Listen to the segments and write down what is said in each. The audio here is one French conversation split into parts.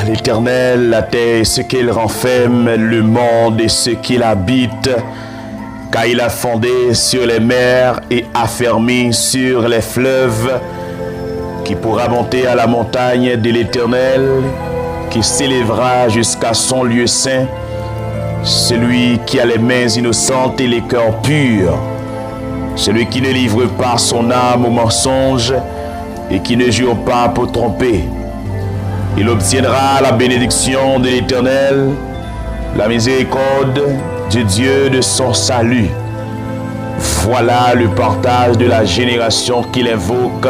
À l'Éternel, la terre et ce qu'elle renferme, le monde et ce qu'il habite, car il a fondé sur les mers et affermi sur les fleuves, qui pourra monter à la montagne de l'Éternel, qui s'élèvera jusqu'à son lieu saint, celui qui a les mains innocentes et les cœurs purs, celui qui ne livre pas son âme au mensonge et qui ne jure pas pour tromper. Il obtiendra la bénédiction de l'Éternel, la miséricorde du Dieu de son salut. Voilà le partage de la génération qu'il invoque,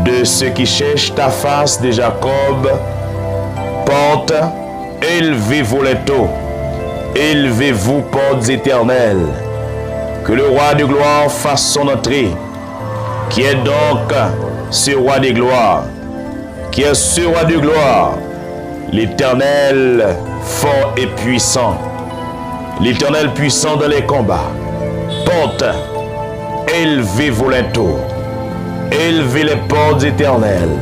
de ceux qui cherchent ta face de Jacob. Portes, élevez-vous les taux, élevez-vous, portes éternelles. Que le roi de gloire fasse son entrée. Qui est donc ce roi de gloire? Qui est ce roi de gloire? L'Éternel fort et puissant. L'Éternel puissant dans les combats. Portes, élevez vos linteaux. Élevez les portes éternelles.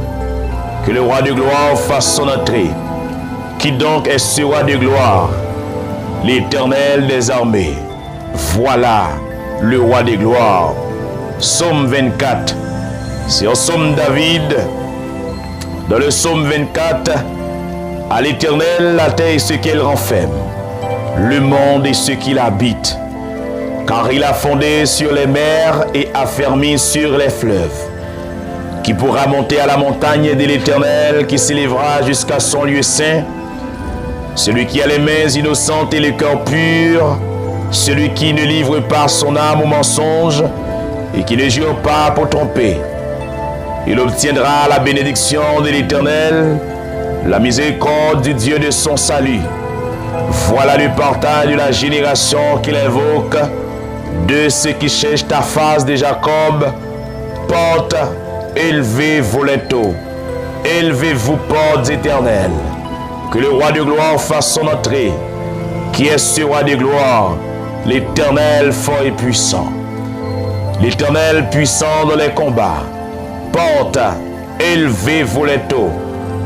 Que le roi de gloire fasse son entrée. Qui donc est ce roi de gloire? L'Éternel des armées. Voilà le roi de gloire. Psaume 24. C'est un psaume David. Dans le psaume 24, à l'Éternel, la terre et ce qu'elle renferme, le monde et ce qu'il habite, car il a fondé sur les mers et affermi sur les fleuves. Qui pourra monter à la montagne de l'Éternel, qui s'élèvera jusqu'à son lieu saint? Celui qui a les mains innocentes et le cœur pur, celui qui ne livre pas son âme au mensonge et qui ne jure pas pour tromper. Il obtiendra la bénédiction de l'Éternel, la miséricorde du Dieu de son salut. Voilà le partage de la génération qu'il invoque, de ceux qui cherchent ta face de Jacob. Portes, élevez vos linteaux, élevez-vous, portes éternelles. Que le roi de gloire fasse son entrée. Qui est ce roi de gloire? L'Éternel fort et puissant. L'Éternel puissant dans les combats. Portes, élevez vos linteaux,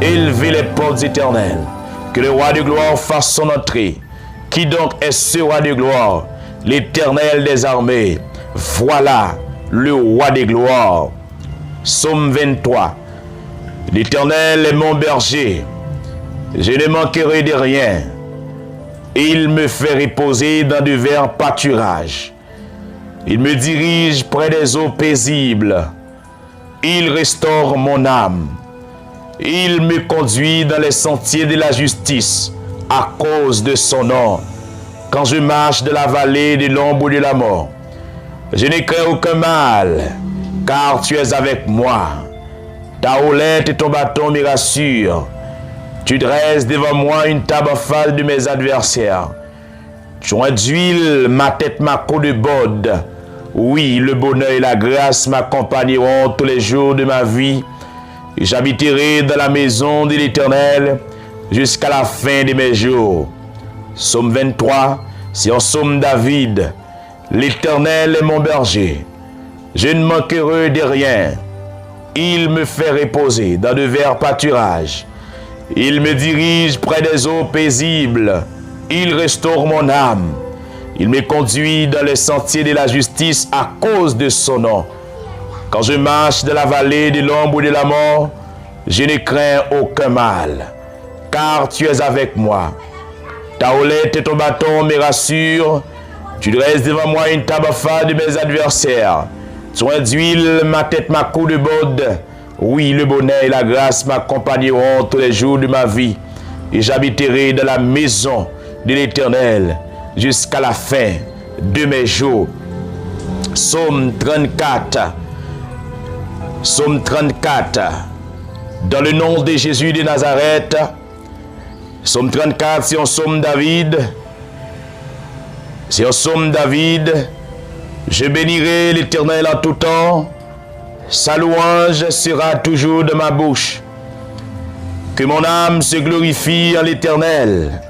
élevez les portes éternelles. Que le roi de gloire fasse son entrée. Qui donc est ce roi de gloire? L'Éternel des armées. Voilà le roi de gloire. Psaume 23. L'Éternel est mon berger. Je ne manquerai de rien. Il me fait reposer dans de verts pâturages. Il me dirige près des eaux paisibles. Il restaure mon âme. Il me conduit dans les sentiers de la justice à cause de son nom. Quand je marche de la vallée de l'ombre de la mort, je ne crains aucun mal, car tu es avec moi. Ta houlette et ton bâton me rassurent. Tu dresses devant moi une table en face de mes adversaires. Tu induis ma tête, ma queue de bode. Oui, le bonheur et la grâce m'accompagneront tous les jours de ma vie. J'habiterai dans la maison de l'Éternel jusqu'à la fin de mes jours. Psaume 23, c'est un psaume David. L'Éternel est mon berger. Je ne manquerai de rien. Il me fait reposer dans de verts pâturages. Il me dirige près des eaux paisibles. Il restaure mon âme. Il me conduit dans les sentiers de la justice à cause de son nom. Quand je marche dans la vallée de l'ombre de la mort, je ne crains aucun mal, car tu es avec moi. Ta houlette et ton bâton me rassurent. Tu dresses devant moi une table en face de mes adversaires. Tu induis ma tête, ma queue de bode. Oui, le bonheur et la grâce m'accompagneront tous les jours de ma vie. Et j'habiterai dans la maison de l'Éternel jusqu'à la fin de mes jours. Psaume 34. Psaume 34. Dans le nom de Jésus de Nazareth. Psaume 34, c'est un psaume David. C'est un psaume David. Je bénirai l'Éternel en tout temps. Sa louange sera toujours de ma bouche. Que mon âme se glorifie en l'Éternel.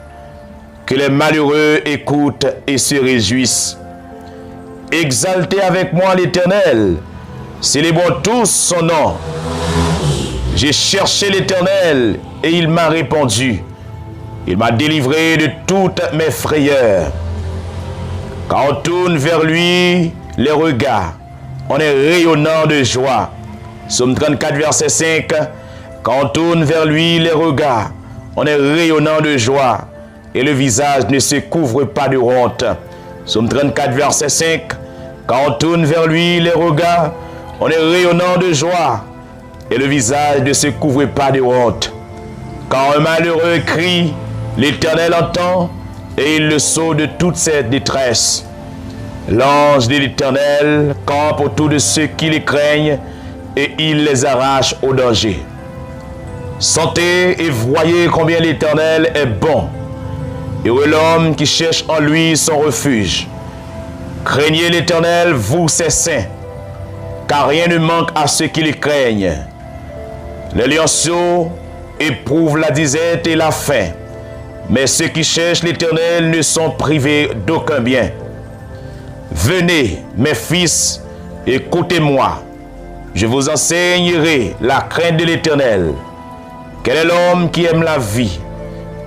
Que les malheureux écoutent et se réjouissent. Exaltez avec moi l'Éternel. Célébrons tous son nom. J'ai cherché l'Éternel et il m'a répondu. Il m'a délivré de toutes mes frayeurs. Quand on tourne vers lui les regards, on est rayonnant de joie. Psaume 34, verset 5. Quand on tourne vers lui les regards, on est rayonnant de joie et le visage ne se couvre pas de honte. Psaume 34, verset 5. Quand on tourne vers lui les regards, on est rayonnant de joie et le visage ne se couvre pas de honte. Quand un malheureux crie, l'Éternel entend et il le sauve de toute ses détresse. L'ange de l'Éternel campe autour de ceux qui les craignent et il les arrache au danger. Sentez et voyez combien l'Éternel est bon. Heureux l'homme qui cherche en lui son refuge. Craignez l'Éternel, vous ses saints, car rien ne manque à ceux qui les craignent. Les lionceaux éprouvent la disette et la faim, mais ceux qui cherchent l'Éternel ne sont privés d'aucun bien. Venez, mes fils, écoutez-moi. Je vous enseignerai la crainte de l'Éternel. Quel est l'homme qui aime la vie,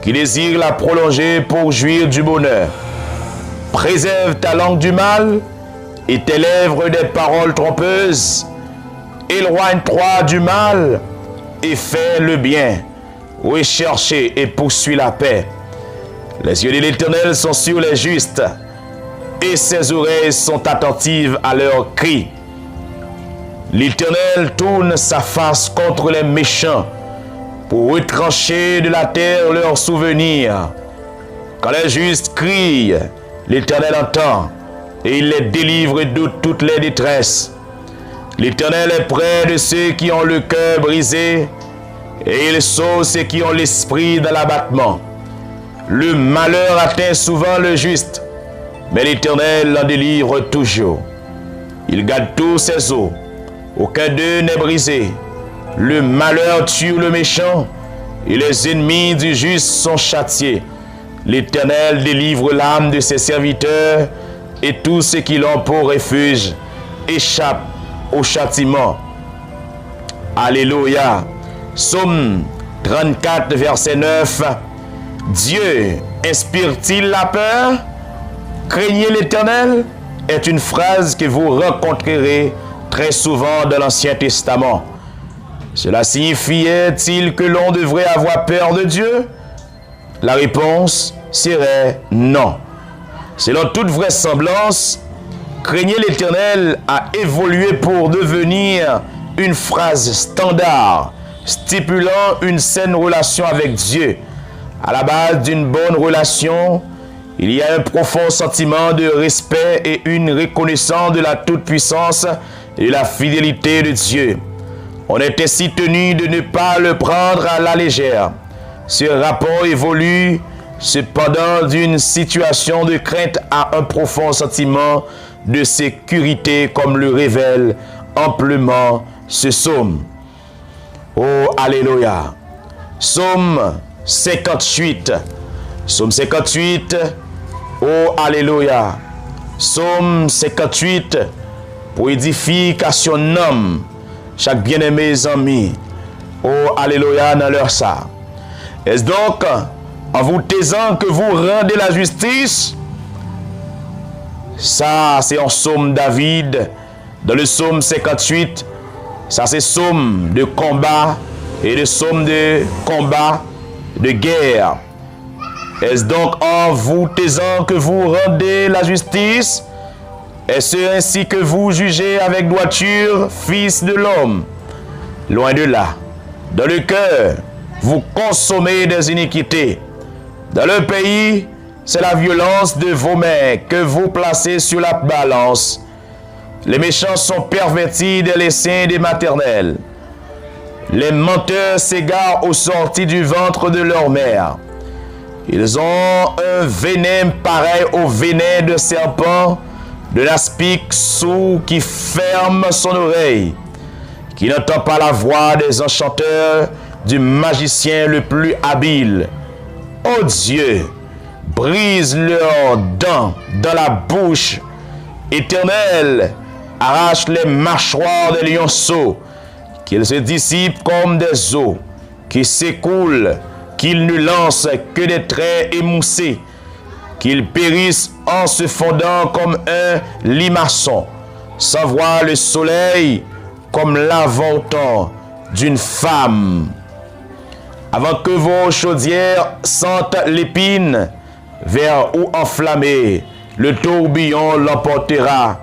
qui désire la prolonger pour jouir du bonheur? Préserve ta langue du mal et tes lèvres des paroles trompeuses. Éloigne-toi du mal et fais le bien. Recherchez et poursuis la paix. Les yeux de l'Éternel sont sur les justes et ses oreilles sont attentives à leurs cris. L'Éternel tourne sa face contre les méchants pour retrancher de la terre leurs souvenirs. Quand les justes crient, l'Éternel entend et il les délivre de toutes les détresses. L'Éternel est près de ceux qui ont le cœur brisé et il sauve ceux qui ont l'esprit dans l'abattement. Le malheur atteint souvent le juste, mais l'Éternel l'en délivre toujours. Il garde tous ses os, aucun d'eux n'est brisé. Le malheur tue le méchant et les ennemis du juste sont châtiés. L'Éternel délivre l'âme de ses serviteurs et tous ceux qui l'ont pour refuge échappent au châtiment. Alléluia. Psaume 34, verset 9. Dieu inspire-t-il la peur? Craignez l'Éternel est une phrase que vous rencontrerez très souvent dans l'Ancien Testament. Cela signifiait-il que l'on devrait avoir peur de Dieu? La réponse serait non. Selon toute vraisemblance, craignez l'Éternel a évolué pour devenir une phrase standard, stipulant une saine relation avec Dieu. À la base d'une bonne relation, il y a un profond sentiment de respect et une reconnaissance de la toute-puissance et de la fidélité de Dieu. On est ainsi tenu de ne pas le prendre à la légère. Ce rapport évolue cependant d'une situation de crainte à un profond sentiment de sécurité, comme le révèle amplement ce psaume. Oh, alléluia. Psaume 58. Psaume 58. Oh, alléluia. Psaume 58. Pour édification homme. Chaque bien-aimé amis. Oh, alléluia, dans leur ça. Est-ce donc en vous taisant que vous rendez la justice? Ça, c'est en psaume David, dans le psaume 58. Ça, c'est psaume de combat et le psaume de combat, de guerre. Est-ce donc en vous taisant que vous rendez la justice? Est-ce ainsi que vous jugez avec droiture, fils de l'homme? Loin de là. Dans le cœur, vous consommez des iniquités. Dans le pays, c'est la violence de vos mains que vous placez sur la balance. Les méchants sont pervertis des laissins des maternelles. Les menteurs s'égarent aux sorties du ventre de leur mère. Ils ont un venin pareil au venin de serpent, de l'aspic sourd qui ferme son oreille, qui n'entend pas la voix des enchanteurs, du magicien le plus habile. Ô Dieu, brise leurs dents dans la bouche. Éternel, arrache les mâchoires des lionceaux, qu'ils se dissipent comme des eaux, qui s'écoulent, qu'ils ne lancent que des traits émoussés, qu'ils périssent en se fondant comme un limaçon, sans voir le soleil comme l'avant-temps d'une femme. Avant que vos chaudières sentent l'épine, vers où enflammé, le tourbillon l'emportera.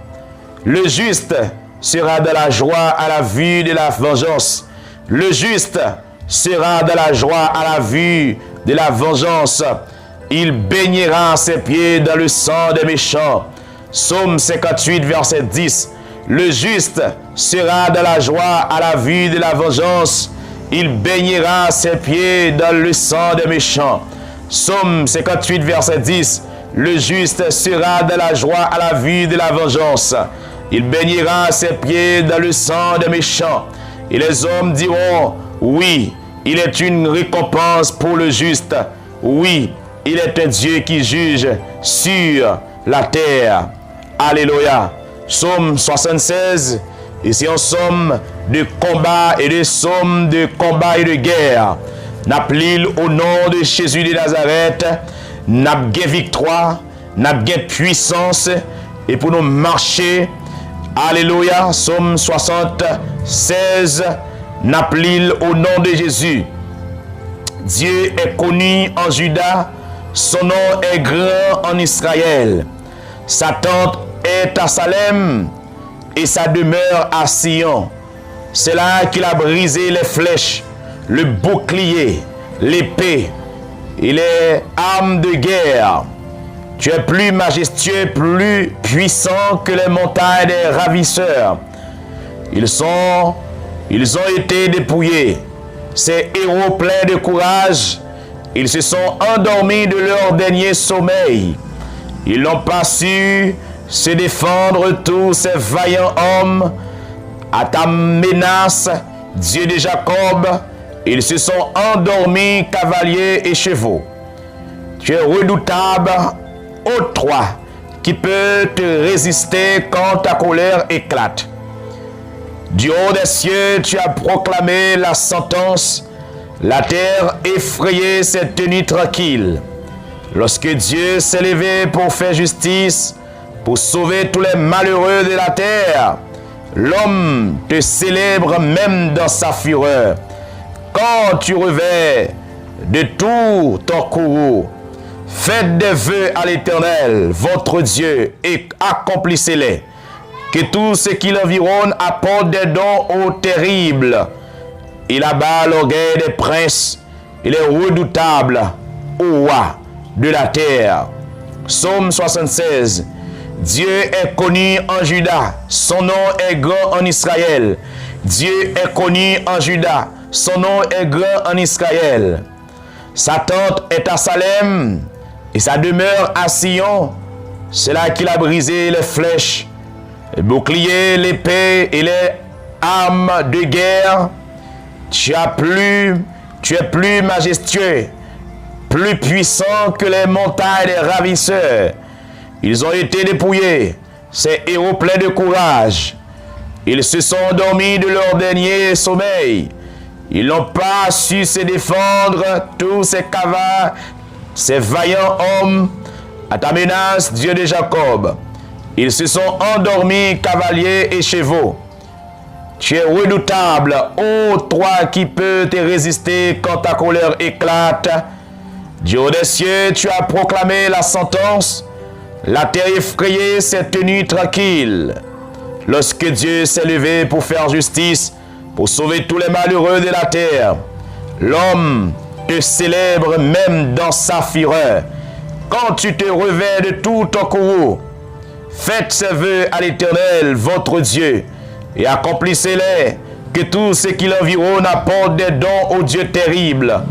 Le juste sera de la joie à la vue de la vengeance. Le juste sera de la joie à la vue de la vengeance. Il baignera ses pieds dans le sang des méchants. Psaume 58, verset 10. Le juste sera de la joie à la vue de la vengeance. Il baignera ses pieds dans le sang des méchants. Psaume 58, verset 10. Le juste sera de la joie à la vue de la vengeance. Il baignera ses pieds dans le sang des méchants. Et les hommes diront, oui, il est une récompense pour le juste. Oui, il est un Dieu qui juge sur la terre. Alléluia. Psaume 76. Ici en somme de combat et de somme de combat et de guerre. N'appelil au nom de Jésus de Nazareth, n'a gain victoire, n'a gain puissance, et pour nous marcher, alléluia, Psaume 76, n'appelil au nom de Jésus. Dieu est connu en Juda, son nom est grand en Israël. Sa tente est à Salem et sa demeure à Sion. C'est là qu'il a brisé les flèches, le bouclier, l'épée et les armes de guerre. Tu es plus majestueux, plus puissant que les montagnes des ravisseurs. Ils ont été dépouillés. Ces héros pleins de courage, ils se sont endormis de leur dernier sommeil. Ils n'ont pas su se défendre, tous ces vaillants hommes. À ta menace, Dieu de Jacob, ils se sont endormis, cavaliers et chevaux. Tu es redoutable, ô toi, qui peut te résister quand ta colère éclate. Du haut des cieux, tu as proclamé la sentence. La terre effrayée s'est tenue tranquille. Lorsque Dieu s'est levé pour faire justice, pour sauver tous les malheureux de la terre, l'homme te célèbre même dans sa fureur. Quand tu revers de tout ton courroux, faites des vœux à l'Éternel, votre Dieu, et accomplissez-les. Que tout ce qui l'environne apporte des dons au terrible. Il abat l'orgueil des princes. Il est redoutable au roi de la terre. Psaume 76. Dieu est connu en Juda. Son nom est grand en Israël. Dieu est connu en Juda. Son nom est grand en Israël. Sa tente est à Salem et sa demeure à Sion. C'est là qu'il a brisé les flèches, les boucliers, l'épée et les armes de guerre. Tu es plus majestueux, plus puissant que les montagnes des ravisseurs. Ils ont été dépouillés, ces héros pleins de courage. Ils se sont endormis de leur dernier sommeil. Ils n'ont pas su se défendre, tous ces cavaliers, ces vaillants hommes, à ta menace, Dieu de Jacob. Ils se sont endormis, cavaliers et chevaux. Tu es redoutable, ô toi qui peux te résister quand ta colère éclate. Dieu des cieux, tu as proclamé la sentence. La terre effrayée s'est tenue tranquille. Lorsque Dieu s'est levé pour faire justice, pour sauver tous les malheureux de la terre, l'homme te célèbre même dans sa fureur. Quand tu te revers de tout ton courroux, faites ces vœux à l'Éternel, votre Dieu, et accomplissez-les, que tout ce qui l'environne apporte des dons au Dieu terrible.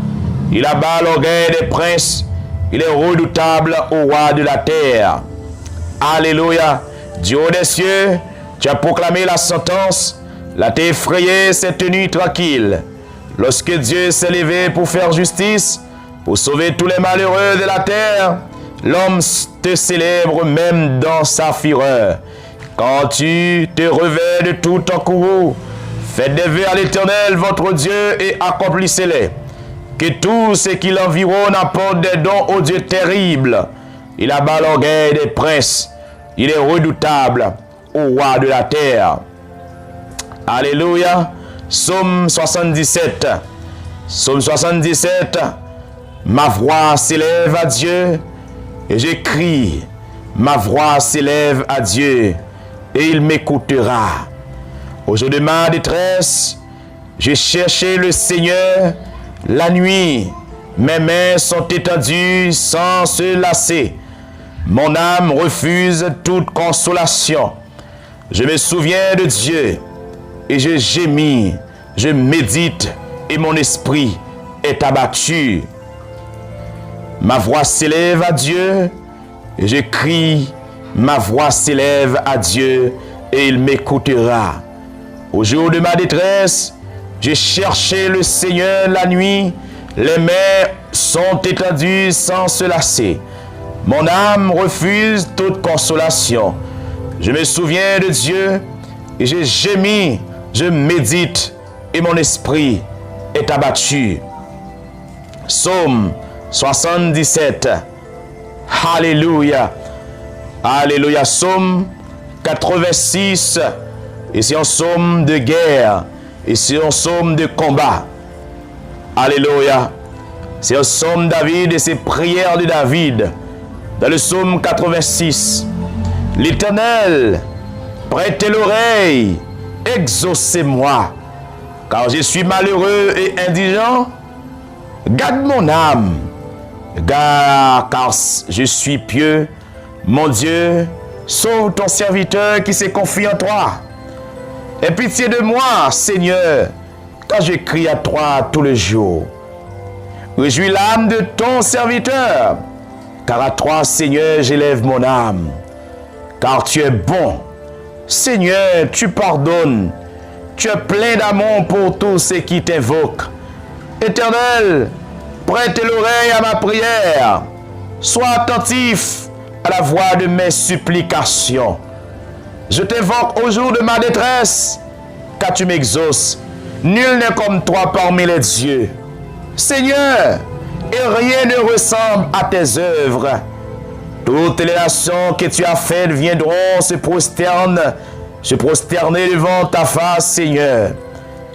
Il abat l'orgueil des princes, il est redoutable au roi de la terre. Alléluia. Dieu des cieux, tu as proclamé la sentence, la terre effrayée s'est tenue tranquille. Lorsque Dieu s'est levé pour faire justice, pour sauver tous les malheureux de la terre, l'homme te célèbre même dans sa fureur. Quand tu te revers de tout ton courroux, Faites des vœux à l'Éternel, votre Dieu, et accomplissez-les. Que tout ce qui l'environne apporte des dons au Dieu terrible. Il abat l'orgueil des princes. Il est redoutable au roi de la terre. Alléluia. Psaume 77. Psaume 77. Ma voix s'élève à Dieu et je crie. Ma voix s'élève à Dieu et il m'écoutera. Au jour de ma détresse, j'ai cherché le Seigneur la nuit. Mes mains sont étendues sans se lasser. Mon âme refuse toute consolation. Je me souviens de Dieu et je gémis, je médite et mon esprit est abattu. Ma voix s'élève à Dieu et je crie, ma voix s'élève à Dieu et il m'écoutera. Au jour de ma détresse, j'ai cherché le Seigneur la nuit, les mains sont étendues sans se lasser. Mon âme refuse toute consolation. Je me souviens de Dieu et je gémis, je médite et mon esprit est abattu. Psaume 77. Alléluia. Alléluia. Psaume 86. Et c'est un psaume de guerre. Et c'est un psaume de combat. Alléluia. C'est un psaume de David et c'est prières de David. Dans le psaume 86. L'Éternel, prêtez l'oreille, exaucez-moi, car je suis malheureux et indigent. Garde mon âme, car je suis pieux. Mon Dieu, sauve ton serviteur qui s'est confié en toi. Aie pitié de moi, Seigneur, quand je crie à toi tous les jours. Réjouis l'âme de ton serviteur, car à toi, Seigneur, j'élève mon âme. Car tu es bon. Seigneur, tu pardonnes. Tu es plein d'amour pour tous ceux qui t'invoquent. Éternel, prête l'oreille à ma prière. Sois attentif à la voix de mes supplications. Je t'invoque au jour de ma détresse, car tu m'exauces. Nul n'est comme toi parmi les dieux. Seigneur, et rien ne ressemble à tes œuvres. Toutes les nations que tu as faites viendront se prosterner devant ta face, Seigneur,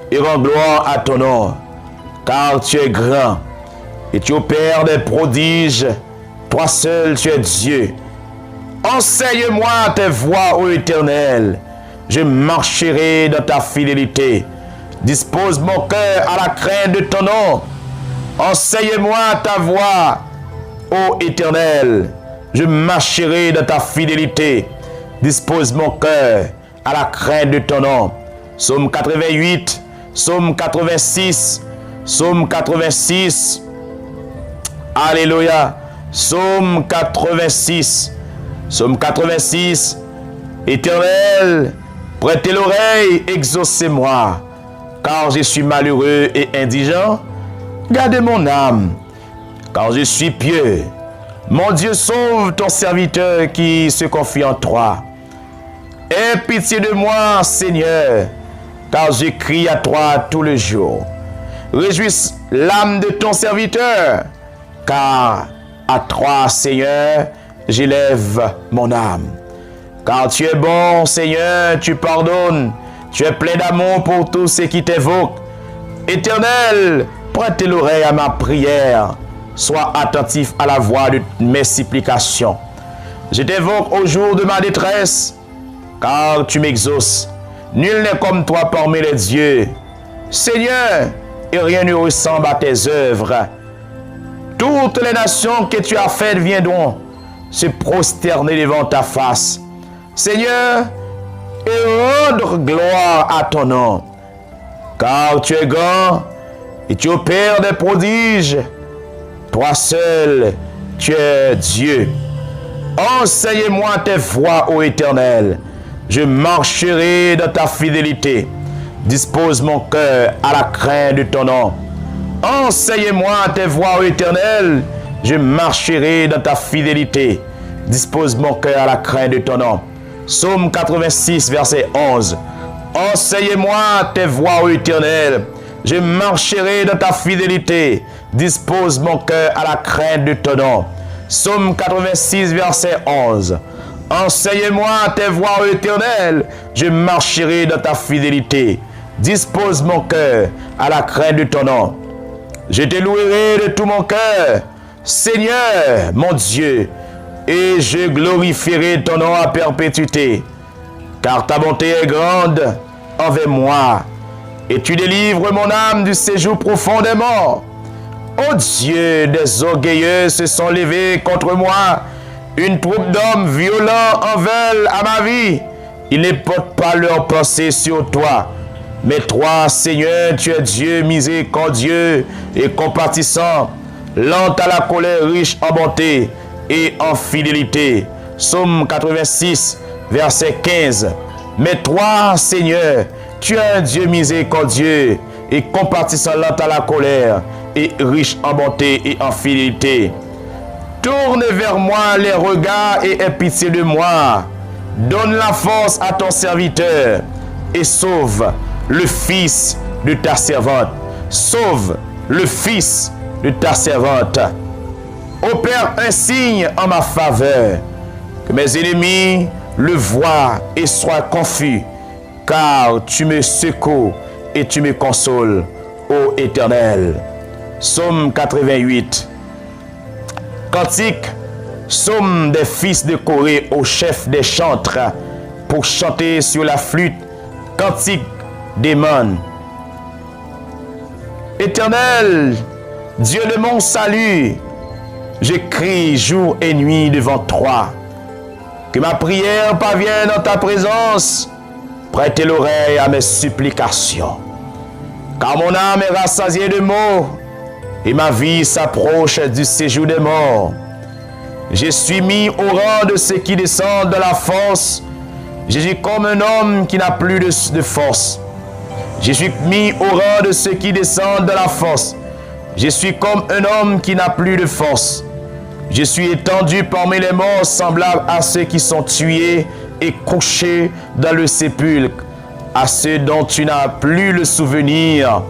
et rendre gloire à ton nom, car tu es grand et tu opères des prodiges. Toi seul, tu es Dieu. Enseigne-moi tes voies, ô Éternel. Je marcherai dans ta fidélité. Dispose mon cœur à la crainte de ton nom. Enseigne-moi ta voie, ô Éternel. Je marcherai dans ta fidélité. Dispose mon cœur à la crainte de ton nom. Psaume 88, Psaume 86, Psaume 86. Alléluia. Psaume 86. Psaume 86. Éternel, prêtez l'oreille, exaucez-moi, car je suis malheureux et indigent. Gardez mon âme, car je suis pieux. Mon Dieu, sauve ton serviteur qui se confie en toi. Aie pitié de moi, Seigneur, car je crie à toi tous les jours. Réjouisse l'âme de ton serviteur, car à toi, Seigneur, j'élève mon âme. Car tu es bon, Seigneur, tu pardonnes, tu es plein d'amour pour tous ceux qui t'évoquent. Éternel, prête l'oreille à ma prière. Sois attentif à la voix de mes supplications. Je t'évoque au jour de ma détresse, car tu m'exauces. Nul n'est comme toi parmi les dieux. Seigneur, et rien ne ressemble à tes œuvres. Toutes les nations que tu as faites viendront se prosterner devant ta face. Seigneur, et rendre gloire à ton nom. Car tu es grand et tu opères des prodiges. Toi seul, tu es Dieu. Enseigne-moi tes voies, ô Éternel. Je marcherai dans ta fidélité. Dispose mon cœur à la crainte de ton nom. Enseigne-moi tes voies, ô Éternel. Je marcherai dans ta fidélité. Dispose mon cœur à la crainte de ton nom. Psaume 86, verset 11. Enseigne-moi tes voies, ô Éternel. Je marcherai dans ta fidélité. Dispose mon cœur à la crainte de ton nom. Psaume 86, verset 11. Enseigne-moi tes voies, ô Éternel. Je marcherai dans ta fidélité. Dispose mon cœur à la crainte de ton nom. Je te louerai de tout mon cœur, Seigneur, mon Dieu, et je glorifierai ton nom à perpétuité, car ta bonté est grande envers moi, et tu délivres mon âme du séjour profond des morts. Ô Dieu, des orgueilleux se sont levés contre moi, une troupe d'hommes violents en veulent à ma vie. Ils ne portent pas leur pensée sur toi. Mais toi, Seigneur, tu es Dieu miséricordieux et compatissant, lent à la colère, riche en bonté et en fidélité. Psaume 86, verset 15. Mais toi, Seigneur, tu es un Dieu miséricordieux et compatissant, lent à la colère et riche en bonté et en fidélité. Tourne vers moi les regards et aie pitié de moi. Donne la force à ton serviteur et sauve le fils de ta servante. Sauve le fils de ta servante. Opère un signe en ma faveur, que mes ennemis le voient et soient confus, car tu me secours et tu me consoles, ô Éternel. Psaume 88. Cantique, psaume des fils de Corée au chef des chantres, pour chanter sur la flûte, cantique d'Hémon. Éternel, Dieu de mon salut, je crie jour et nuit devant toi. Que ma prière parvienne en ta présence. Prêtez l'oreille à mes supplications. Car mon âme est rassasiée de maux et ma vie s'approche du séjour des morts. Je suis mis au rang de ceux qui descendent de la force. Je suis comme un homme qui n'a plus de force. Je suis mis au rang de ceux qui descendent de la force. Je suis comme un homme qui n'a plus de force. Je suis étendu parmi les morts, semblable à ceux qui sont tués et couchés dans le sépulcre, à ceux dont tu n'as plus le souvenir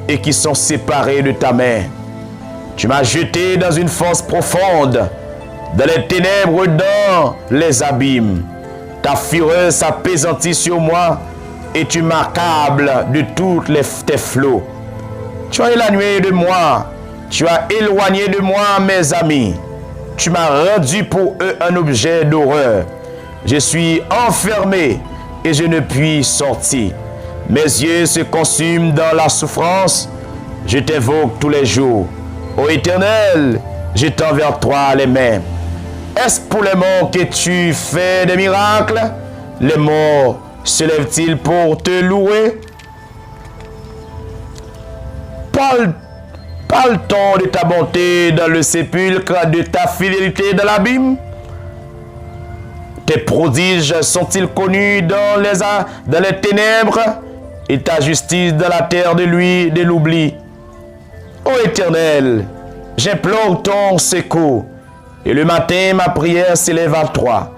et qui sont séparés de ta main. Tu m'as jeté dans une fosse profonde, dans les ténèbres, dans les abîmes. Ta fureur s'apaisantit sur moi et tu m'accables de tous tes flots. Tu as éloigné de moi, tu as éloigné de moi mes amis. Tu m'as rendu pour eux un objet d'horreur. Je suis enfermé et je ne puis sortir. Mes yeux se consument dans la souffrance. Je t'invoque tous les jours. Ô Éternel, je tends vers toi les mains. Est-ce pour les morts que tu fais des miracles? Les morts se lèvent-ils pour te louer? Parle-t-on de ta bonté dans le sépulcre, de ta fidélité dans l'abîme? Tes prodiges sont-ils connus dans les ténèbres et ta justice dans la terre de l'oubli? Ô Éternel, j'implore ton secours et le matin ma prière s'élève à toi.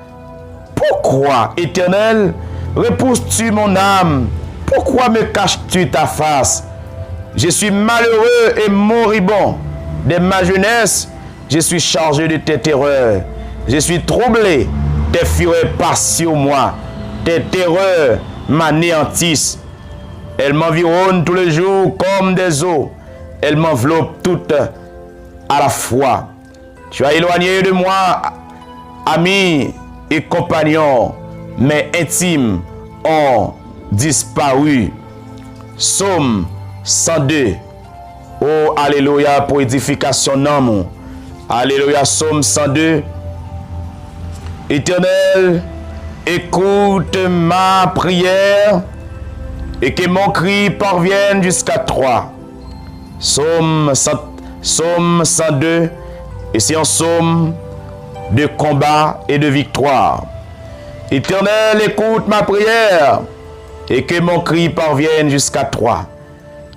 Pourquoi, Éternel, repousses-tu mon âme? Pourquoi me caches-tu ta face? Je suis malheureux et moribond. Dès ma jeunesse, je suis chargé de tes terreurs. Je suis troublé. Tes fureurs passent sur moi. Tes terreurs m'anéantissent. Elles m'environnent tous les jours comme des eaux. Elles m'enveloppent toutes à la fois. Tu as éloigné de moi, amis et compagnons. Mes intimes ont disparu. Psaume 102. Oh, alléluia, pour édification d'âme. Alléluia, psaume 102. Éternel, écoute ma prière et que mon cri parvienne jusqu'à toi. Psaume 102, et c'est un psaume de combat et de victoire. Éternel, écoute ma prière et que mon cri parvienne jusqu'à toi.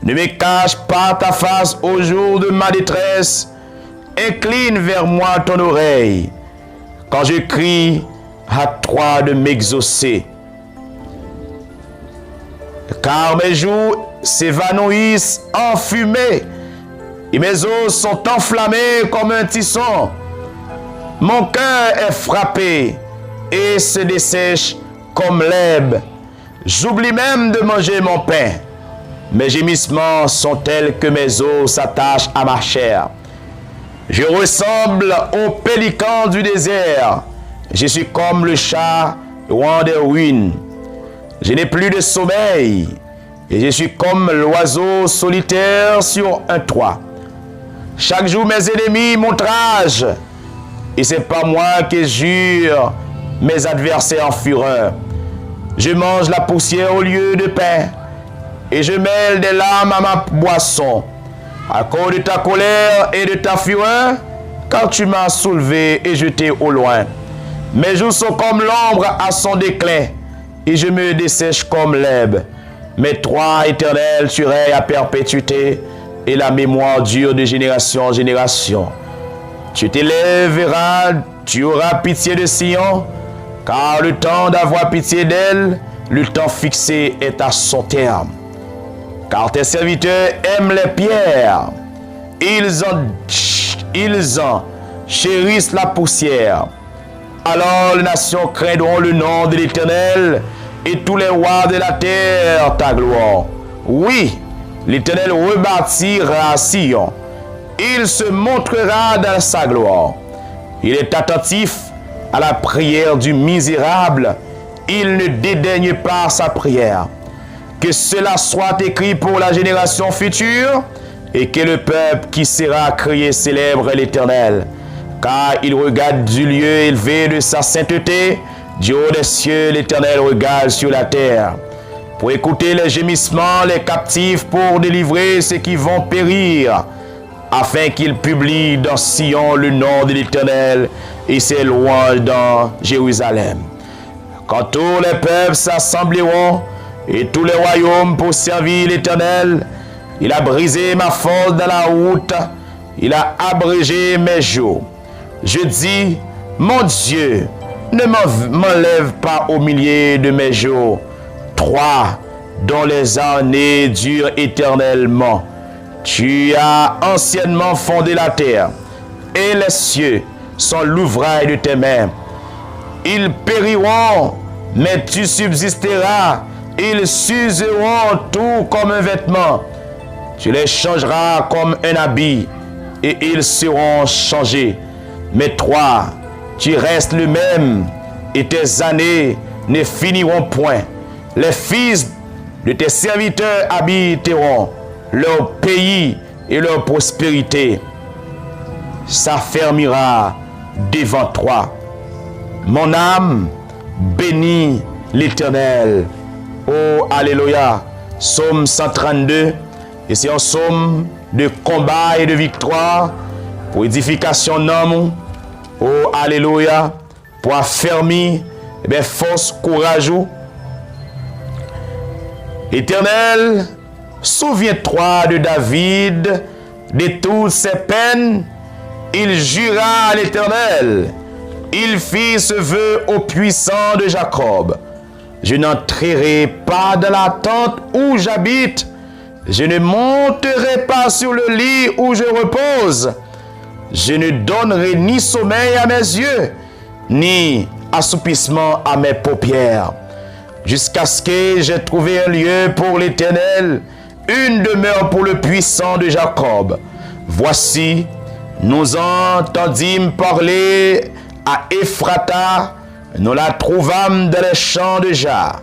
Ne me cache pas ta face au jour de ma détresse. Incline vers moi ton oreille quand je crie à toi de m'exaucer. car mes joues s'évanouissent en fumée, et mes os sont enflammés comme un tisson. Mon cœur est frappé et se dessèche comme l'herbe. J'oublie même de manger mon pain. Mes gémissements sont tels que mes os s'attachent à ma chair. Je ressemble au pélican du désert. Je suis comme le chat loin des ruines. Je n'ai plus de sommeil et je suis comme l'oiseau solitaire sur un toit. Chaque jour, mes ennemis m'outragent et c'est pas moi qui jure mes adversaires en fureur. Je mange la poussière au lieu de pain et je mêle des larmes à ma boisson. À cause de ta colère et de ta fureur, quand tu m'as soulevé et jeté au loin. Mes jours sont comme l'ombre à son déclin, et je me dessèche comme l'herbe. Mais toi, Éternel, tu règnes à perpétuité, et la mémoire dure de génération en génération. Tu t'élèveras, tu auras pitié de Sion, car le temps d'avoir pitié d'elle, le temps fixé est à son terme. Car tes serviteurs aiment les pierres, ils en chérissent la poussière. Alors les nations craindront le nom de l'Éternel, et tous les rois de la terre ta gloire. Oui, l'Éternel rebâtira Sion, il se montrera dans sa gloire. Il est attentif à la prière du misérable, il ne dédaigne pas sa prière. Que cela soit écrit pour la génération future et que le peuple qui sera crié célèbre l'Éternel. Car il regarde du lieu élevé de sa sainteté, du haut des cieux, l'Éternel regarde sur la terre. Pour écouter les gémissements, les captifs, pour délivrer ceux qui vont périr, afin qu'il publie dans Sion le nom de l'Éternel et ses louanges dans Jérusalem. Quand tous les peuples s'assembleront, et tous les royaumes pour servir l'Éternel, il a brisé ma force dans la route, il a abrégé mes jours. Je dis, mon Dieu, ne m'enlève pas au milieu de mes jours, toi dont les années durent éternellement. Tu as anciennement fondé la terre, et les cieux sont l'ouvrage de tes mains. Ils périront, mais tu subsisteras. Ils s'useront tout comme un vêtement. Tu les changeras comme un habit et ils seront changés. Mais toi, tu restes le même et tes années ne finiront point. Les fils de tes serviteurs habiteront leur pays et leur prospérité s'affermira devant toi. Mon âme bénit l'Éternel. Oh, alléluia. Psaume 132. Et c'est un psaume de combat et de victoire pour édification d'homme. Oh, alléluia. Pour affermir force, courage. Éternel, souviens-toi de David, de toutes ses peines. Il jura à l'Éternel. Il fit ce vœu au puissant de Jacob. Je n'entrerai pas dans la tente où j'habite. Je ne monterai pas sur le lit où je repose. Je ne donnerai ni sommeil à mes yeux, ni assoupissement à mes paupières, jusqu'à ce que j'ai trouvé un lieu pour l'Éternel, une demeure pour le puissant de Jacob. Voici, nous entendîmes parler à Ephrata, nous la trouvâmes dans les champs de Jah.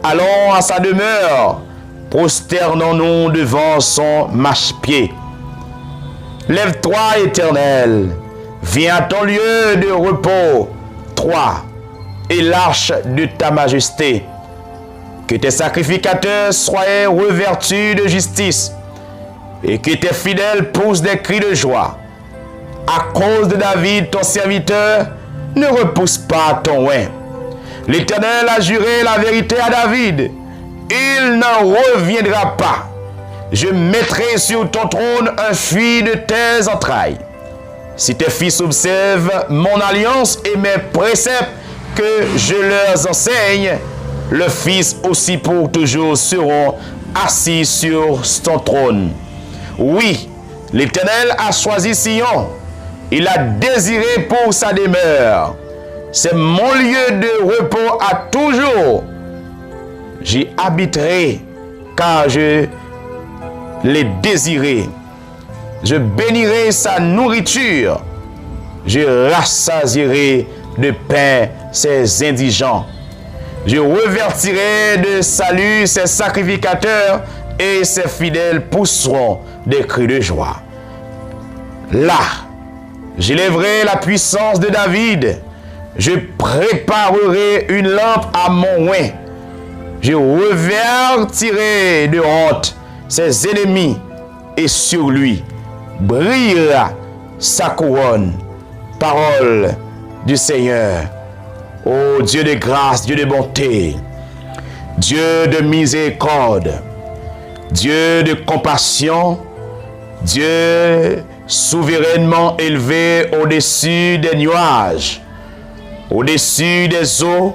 Allons à sa demeure, prosternons-nous devant son marchepied. Lève-toi, Éternel, viens à ton lieu de repos, toi et l'arche de ta majesté. Que tes sacrificateurs soient revêtus de justice et que tes fidèles poussent des cris de joie. À cause de David, ton serviteur, ne repousse pas ton oint. L'Éternel a juré la vérité à David. Il n'en reviendra pas. Je mettrai sur ton trône un fruit de tes entrailles. Si tes fils observent mon alliance et mes préceptes que je leur enseigne, le Fils aussi pour toujours seront assis sur son trône. Oui, l'Éternel a choisi Sion. Il a désiré pour sa demeure. C'est mon lieu de repos à toujours. J'y habiterai car je l'ai désiré. Je bénirai sa nourriture. Je rassasierai de pain ses indigents. Je revertirai de salut ses sacrificateurs et ses fidèles pousseront des cris de joie. Là, j'élèverai la puissance de David. Je préparerai une lampe à mon oint. Je revertirai de honte ses ennemis et sur lui brillera sa couronne. Parole du Seigneur. Ô Dieu de grâce, Dieu de bonté, Dieu de miséricorde, Dieu de compassion, Dieu souverainement élevé au-dessus des nuages, au-dessus des eaux,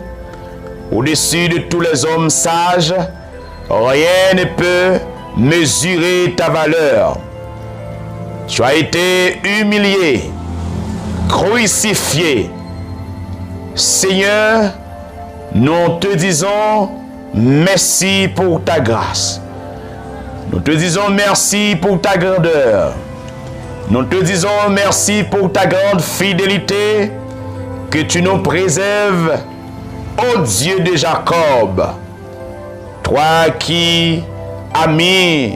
au-dessus de tous les hommes sages, rien ne peut mesurer ta valeur. Tu as été humilié, crucifié. Seigneur, nous te disons merci pour ta grâce. Nous te disons merci pour ta grandeur. Nous te disons merci pour ta grande fidélité que tu nous préserves, ô Dieu de Jacob. Toi qui as mis,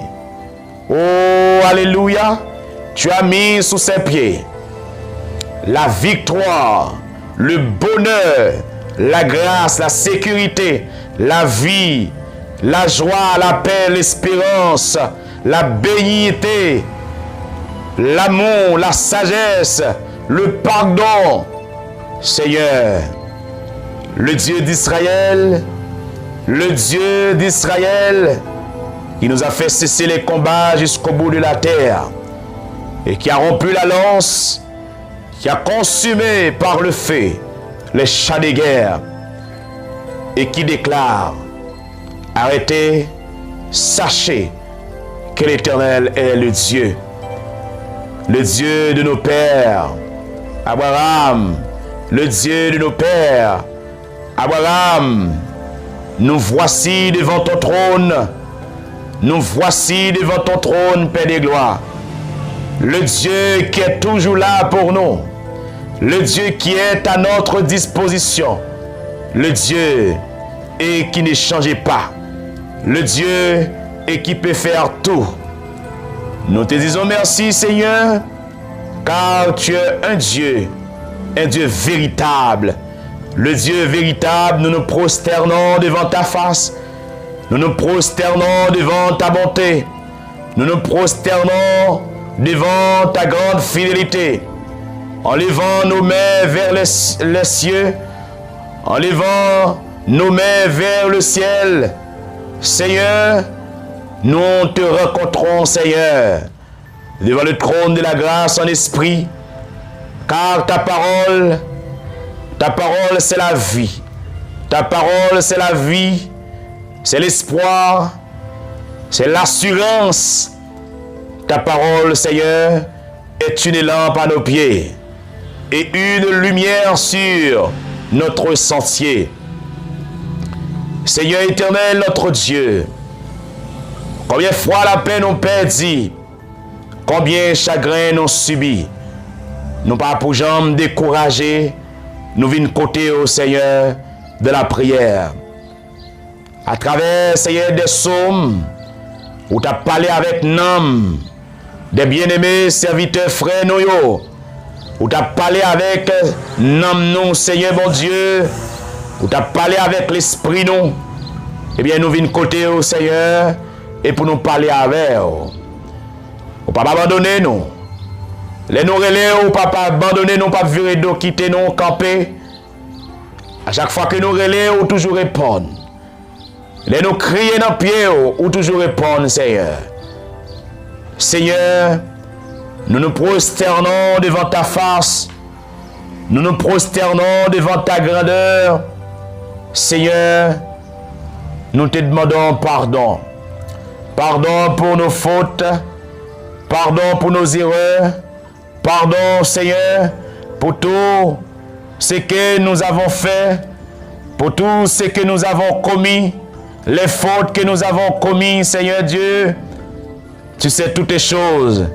oh alléluia, tu as mis sous ses pieds la victoire, le bonheur, la grâce, la sécurité, la vie, la joie, la paix, l'espérance, la bénignité, l'amour, la sagesse, le pardon. Seigneur, le Dieu d'Israël, qui nous a fait cesser les combats jusqu'au bout de la terre et qui a rompu la lance, qui a consumé par le feu les chars de guerre et qui déclare: arrêtez, sachez que l'Éternel est le Dieu de nos pères, Abraham, le Dieu de nos pères, Abraham. Nous voici devant ton trône, nous voici devant ton trône, Père des gloires, le Dieu qui est toujours là pour nous, le Dieu qui est à notre disposition, le Dieu et qui ne change pas, le Dieu et qui peut faire tout. Nous te disons merci, Seigneur, car tu es un Dieu véritable. Le Dieu véritable, nous nous prosternons devant ta face, nous nous prosternons devant ta bonté, nous nous prosternons devant ta grande fidélité, en levant nos mains vers les cieux, en levant nos mains vers le ciel. Seigneur, nous te rencontrons, Seigneur, devant le trône de la grâce en esprit, car ta parole c'est la vie. Ta parole c'est la vie, c'est l'espoir, c'est l'assurance. Ta parole, Seigneur, est une lampe à nos pieds et une lumière sur notre sentier. Seigneur éternel, notre Dieu, combien de fois la peine nous perdit, combien de chagrin nous subit, nous pas pour jambes découragés, nous venons côté au Seigneur de la prière. À travers, Seigneur, des psaumes, où tu as parlé avec nous, des bien-aimés serviteurs frères nous, où tu as parlé avec nous, Seigneur mon Dieu, où tu as parlé avec l'esprit nous, eh bien nous venons côté au Seigneur et pour nous parler avec vous. Ou pas abandonner nous. Les nous relais ou pas abandonner nous, pas virer d'eau, quitter nous, camper. À chaque fois que nous relais ou toujours répondre. Les nous crier dans le pied ou toujours répondre, Seigneur. Seigneur, nous nous prosternons devant ta face. Nous nous prosternons devant ta grandeur. Seigneur, nous te demandons pardon. Pardon pour nos fautes, pardon pour nos erreurs, pardon, Seigneur, pour tout ce que nous avons fait, pour tout ce que nous avons commis, les fautes que nous avons commises, Seigneur Dieu. Tu sais toutes les choses.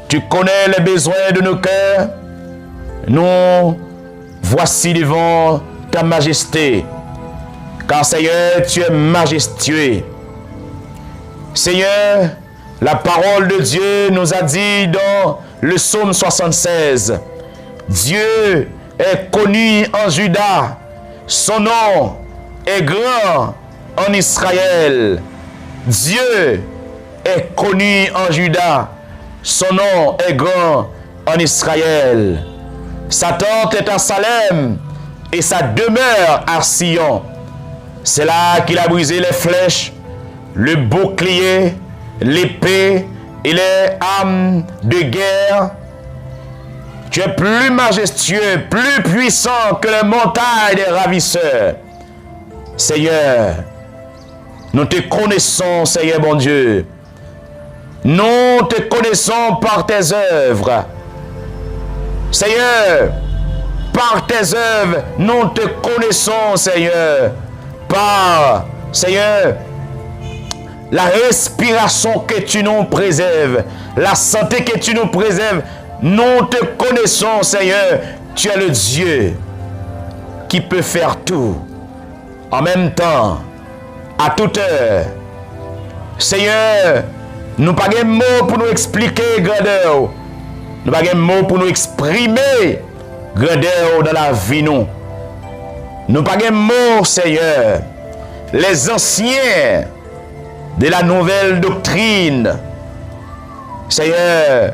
Tu connais les besoins de nos cœurs. Nous voici devant ta majesté. Car Seigneur, tu es majestueux. Seigneur, la parole de Dieu nous a dit dans le psaume 76, Dieu est connu en Juda, son nom est grand en Israël. Dieu est connu en Juda, son nom est grand en Israël. Sa tente est à Salem et sa demeure à Sion. C'est là qu'il a brisé les flèches, le bouclier, l'épée et les armes de guerre. Tu es plus majestueux, plus puissant que les montagnes des ravisseurs. Seigneur, nous te connaissons, Seigneur bon Dieu. Nous te connaissons par tes œuvres. Seigneur, par tes œuvres, nous te connaissons, Seigneur. Par, Seigneur, la respiration que tu nous préserves, la santé que tu nous préserves, nous te connaissons, Seigneur. Tu es le Dieu qui peut faire tout en même temps, à toute heure. Seigneur, nous n'avons pas de mots pour nous expliquer grandeur. Nous n'avons pas de mots pour nous exprimer grandeur dans la vie. Nous n'avons pas de mots, Seigneur. Les anciens de la nouvelle doctrine, Seigneur,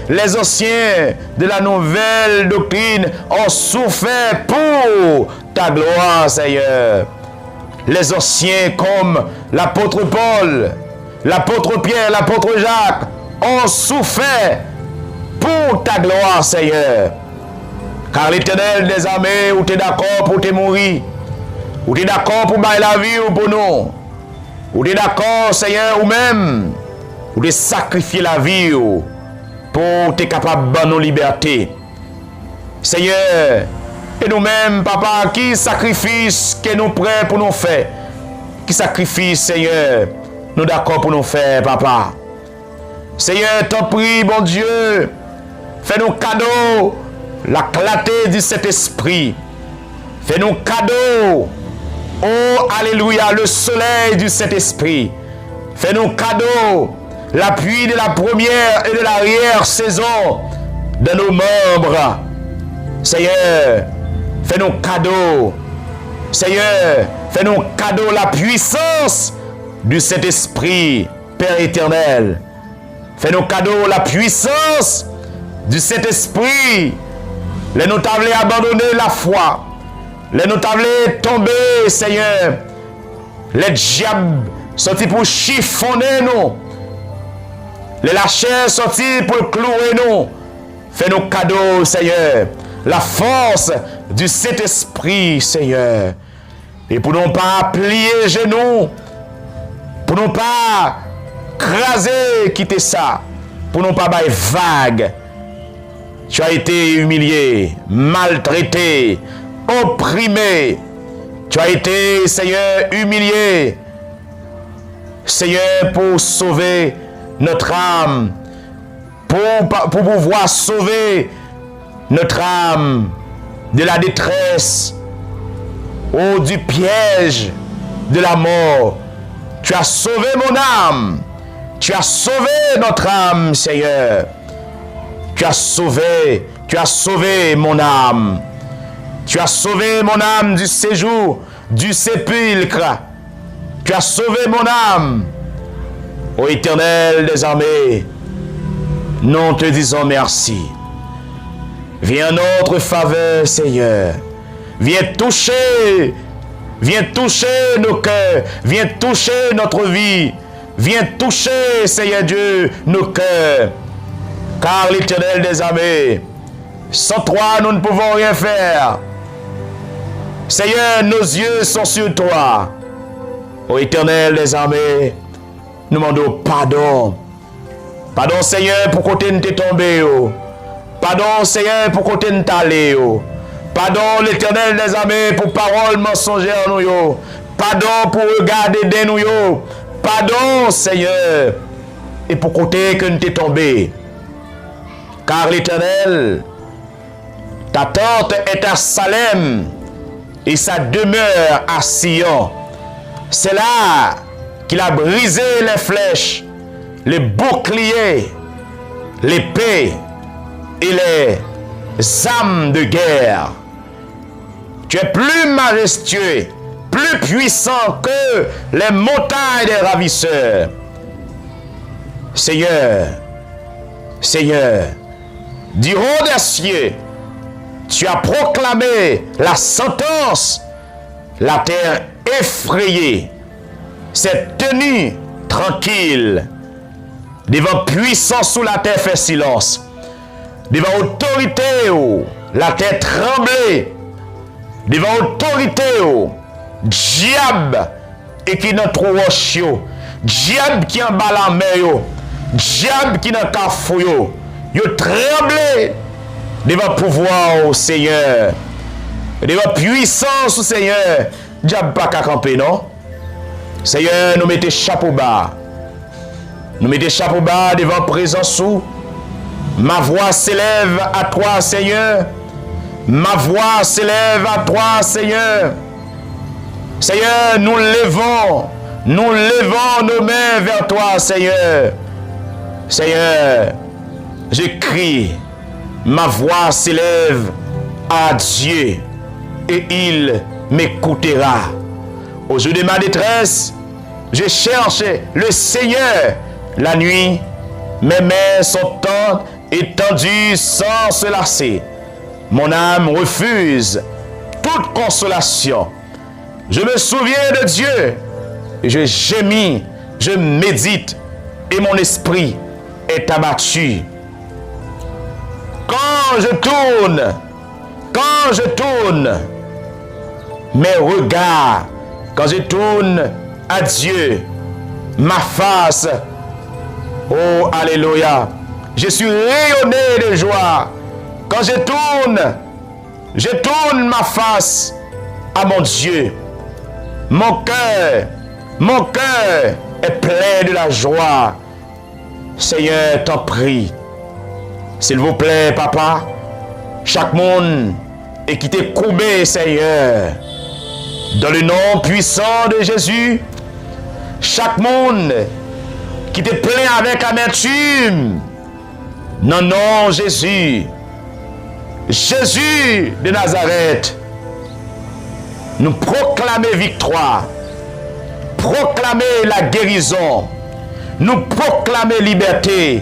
les anciens de la nouvelle doctrine ont souffert pour ta gloire, Seigneur. Les anciens comme l'apôtre Paul, l'apôtre Pierre, l'apôtre Jacques ont souffert pour ta gloire, Seigneur. Car l'Éternel des armées, ou tu es d'accord pour te mourir, ou tu es d'accord pour bailler la vie ou pour nous, ou tu es d'accord, Seigneur, ou même, ou de sacrifier la vie pour être capable de nos libertés. Seigneur, et nous-mêmes, papa, qui sacrifice que nous prêts pour nous faire? Qui sacrifice, Seigneur, nous d'accord pour nous faire, papa? Seigneur, t'en prie, bon Dieu, fais-nous cadeau la clarté du Saint-Esprit. Fais-nous cadeau, oh, alléluia, le soleil du Saint-Esprit. Fais-nous cadeau l'appui de la première et de l'arrière-saison de nos membres. Seigneur, fais-nous cadeau. Seigneur, fais-nous cadeau la puissance du Saint-Esprit, Père éternel. Fais-nous cadeau la puissance du Saint-Esprit. Les nous t'avons abandonné la foi. Les nous t'avons tombé, Seigneur. Les diables sont pour chiffonner nous. Les lâchers sont pour clouer nous. Fais-nous cadeau, Seigneur. La force du Saint-Esprit, Seigneur. Et pour ne pas plier genoux, pour ne pas craser, quitter ça, pour ne pas bailler vague. Tu as été humilié, maltraité, opprimé. Tu as été, Seigneur, humilié. Seigneur, pour sauver notre âme, pour pouvoir sauver notre âme de la détresse ou du piège de la mort. Tu as sauvé mon âme. Tu as sauvé notre âme, Seigneur. Tu as sauvé mon âme. Tu as sauvé mon âme du séjour, du sépulcre. Tu as sauvé mon âme. Ô Éternel des armées, nous te disons merci. Viens en notre faveur, Seigneur. Viens toucher nos cœurs. Viens toucher notre vie. Viens toucher, Seigneur Dieu, nos cœurs. Car l'Éternel des armées, sans toi, nous ne pouvons rien faire. Seigneur, nos yeux sont sur toi. Ô Éternel des armées, nous demandons pardon. Pardon, Seigneur, pour côté nous t'es tombé. Pardon, Seigneur, pour côté nous t'es allé. Pardon, l'Éternel des armées, pour paroles mensongères nous. Pardon pour regarder de nous. Pardon, Seigneur, et pour côté que nous t'es tombé. Car l'Éternel, ta tente est à Salem et sa demeure à Sion. C'est là qu'il a brisé les flèches, les boucliers, l'épée et les armes de guerre. Tu es plus majestueux, plus puissant que les montagnes des ravisseurs. Seigneur, Seigneur, du haut des cieux, tu as proclamé la sentence. La terre effrayée s'est tenue tranquille. Devant puissance sous la terre fait silence. Devant autorité, la terre tremblait. Devant autorité, diable et qui n'a trop rochio. Diable qui en bas la mer, diable qui n'a qu'à fouille. Yo tremblé devant pouvoir au Seigneur. Devant puissance au Seigneur. Diable pas qu'à camper, non? Seigneur, nous mettons chapeau bas. Nous mettons chapeau bas devant présence sous. Ma voix s'élève à toi, Seigneur. Ma voix s'élève à toi, Seigneur. Seigneur, nous levons nos mains vers toi, Seigneur. Seigneur, je crie, ma voix s'élève à Dieu et il m'écoutera. Au jour de ma détresse, je cherche le Seigneur. La nuit, mes mains sont étendues sans se lasser. Mon âme refuse toute consolation. Je me souviens de Dieu. Je gémis, je médite et mon esprit est abattu. Quand je tourne mes regards, quand je tourne à Dieu, ma face, oh alléluia, je suis rayonné de joie. Quand je tourne ma face à mon Dieu. Mon cœur est plein de la joie. Seigneur, t'en prie. S'il vous plaît, papa, chaque monde est qui t'est courbé, Seigneur. Dans le nom puissant de Jésus, chaque monde qui t'est plein avec amertume. Non, non, Jésus. Jésus de Nazareth. Nous proclamer victoire, proclamer la guérison, nous proclamer liberté,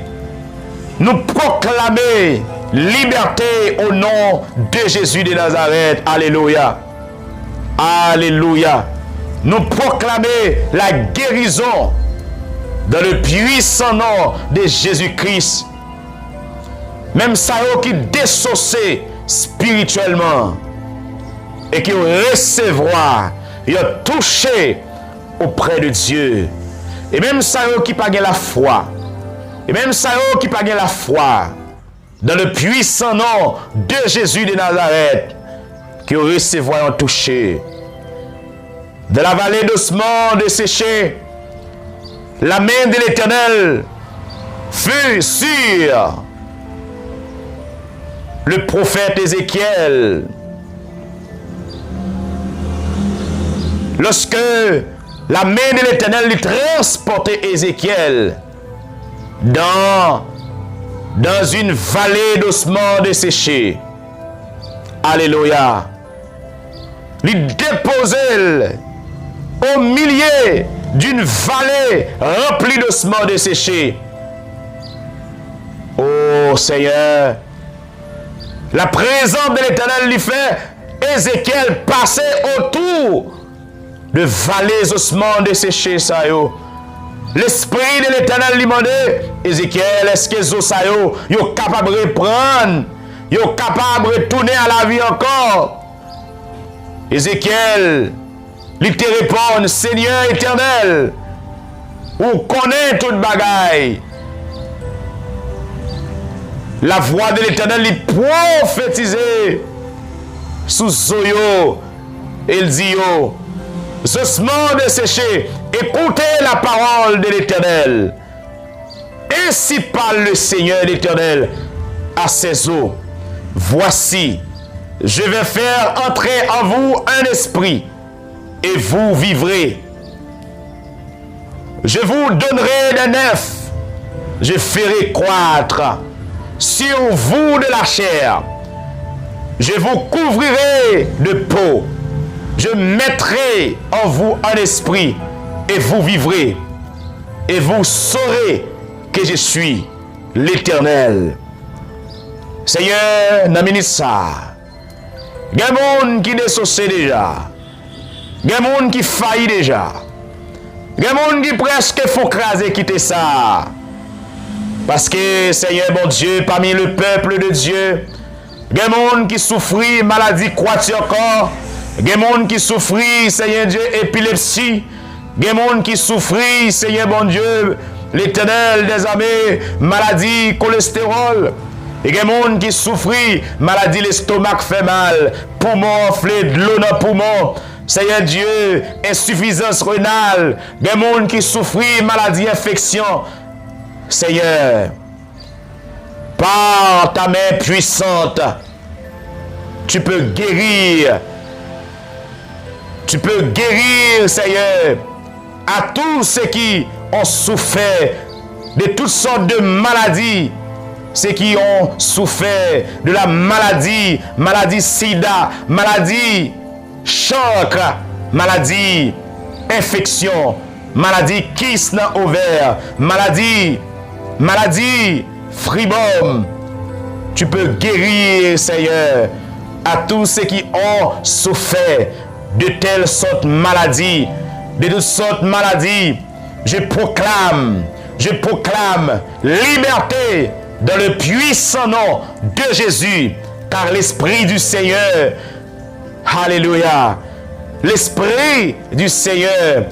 nous proclamer liberté au nom de Jésus de Nazareth. Alléluia. Alléluia. Nous proclamer la guérison dans le puissant nom de Jésus-Christ. Même ça qui désaucé spirituellement. Et qui recevoir, il a touché auprès de Dieu. Et même ça qui pas la foi. Et même ça qui pas la foi. Dans le puissant nom de Jésus de Nazareth. Qui recevoir un touché. De la vallée d'ossements desséchés. La main de l'Éternel fut sur le prophète Ézéchiel. Lorsque la main de l'Éternel lui transportait Ézéchiel dans une vallée d'ossements desséchés. Alléluia. Lui déposait au milieu d'une vallée remplie d'ossements desséchés. Oh Seigneur, la présence de l'Éternel lui fait Ézéchiel passer autour de vallées ossements desséchés. L'esprit de l'Éternel lui demandait, Ézéchiel, est-ce que les os sont capables de reprendre, sont capables de retourner à la vie encore? Ézéchiel, il te répond, Seigneur éternel, ou connaît toute bagaille. La voix de l'éternel lui prophétisait sous Zoyo. Il dit, ossements desséchés, écoutez la parole de l'éternel. Ainsi parle le Seigneur l'Éternel à ses eaux. Voici, je vais faire entrer en vous un esprit, et vous vivrez. Je vous donnerai des nefs, je ferai croître sur vous de la chair. Je vous couvrirai de peau. Je mettrai en vous un esprit, et vous vivrez. Et vous saurez que je suis l'Éternel. Seigneur, dans le ça, il y a des gens qui désocié déjà. Il y a des gens qui faillit déjà. Il y a des gens qui presque font craser quitter ça. Parce que, Seigneur, bon Dieu, parmi le peuple de Dieu, il y a des gens qui souffrent maladie croître encore. Il y a des gens qui souffrent, Seigneur Dieu, épilepsie. Il y a des gens qui souffrent, Seigneur, bon Dieu, l'Éternel des armées, maladie, cholestérol. Il y a des gens qui souffrent, maladie, l'estomac fait mal, poumon enflé, de l'eau dans le poumon. Seigneur Dieu, insuffisance rénale. Il y a des gens qui souffrent, maladie, infection. Seigneur, par ta main puissante, tu peux guérir. Tu peux guérir, Seigneur, à tous ceux qui ont souffert de toutes sortes de maladies. Ceux qui ont souffert de la maladie, maladie sida, maladie chancre, maladie infection, maladie kyste dans l'ovaire, maladie fribome. Tu peux guérir, Seigneur, à tous ceux qui ont souffert de telles sortes de maladies, de toutes sortes de maladies. Je proclame liberté dans le puissant nom de Jésus, car l'Esprit du Seigneur, alléluia, l'Esprit du Seigneur,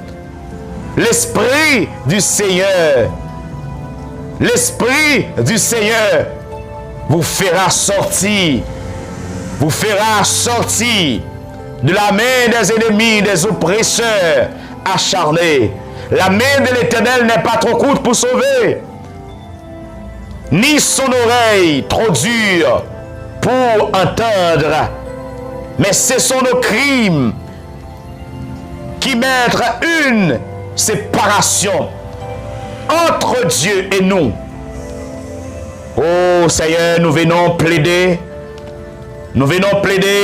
l'Esprit du Seigneur, l'Esprit du Seigneur vous fera sortir de la main des ennemis, des oppresseurs acharnés. La main de l'Éternel n'est pas trop courte pour sauver, ni son oreille trop dure pour entendre. Mais ce sont nos crimes qui mettent une séparation entre Dieu et nous. Oh Seigneur, nous venons plaider,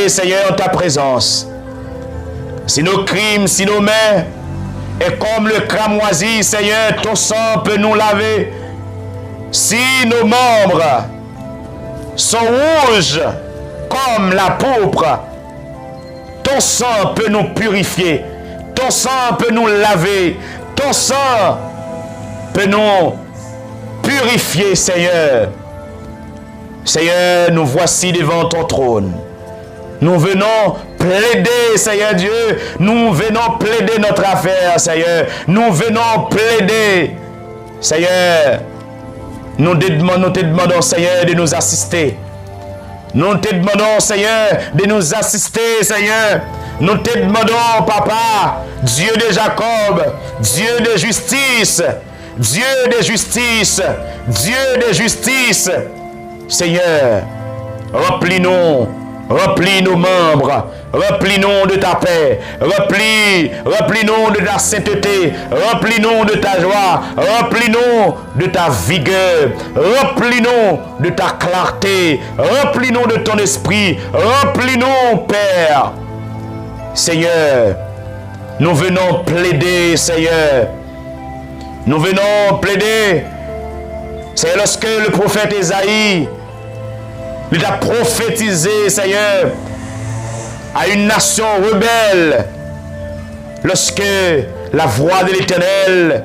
Seigneur, en ta présence. Si nos crimes, si nos mains, et comme le cramoisi, Seigneur, ton sang peut nous laver. Si nos membres sont rouges comme la pourpre, ton sang peut nous purifier. Ton sang peut nous laver. Ton sang peut nous purifier, Seigneur. Seigneur, nous voici devant ton trône. Nous venons plaider, Seigneur Dieu. Nous venons plaider notre affaire, Seigneur. Nous venons plaider, Seigneur. Nous te demandons, Seigneur, de nous assister. Nous te demandons, Seigneur, de nous assister, Seigneur. Nous te demandons, Papa, Dieu de Jacob, Dieu de justice, Dieu de justice, Dieu de justice. Seigneur, remplis-nous. Remplis nos membres, remplis-nous de ta paix, remplis-nous de ta sainteté, remplis-nous de ta joie, remplis-nous de ta vigueur, remplis-nous de ta clarté, remplis-nous de ton esprit, remplis-nous, Père. Seigneur, nous venons plaider, Seigneur. Nous venons plaider. C'est lorsque le prophète Ésaïe, il a prophétisé, Seigneur, à une nation rebelle, lorsque la voix de l'Éternel,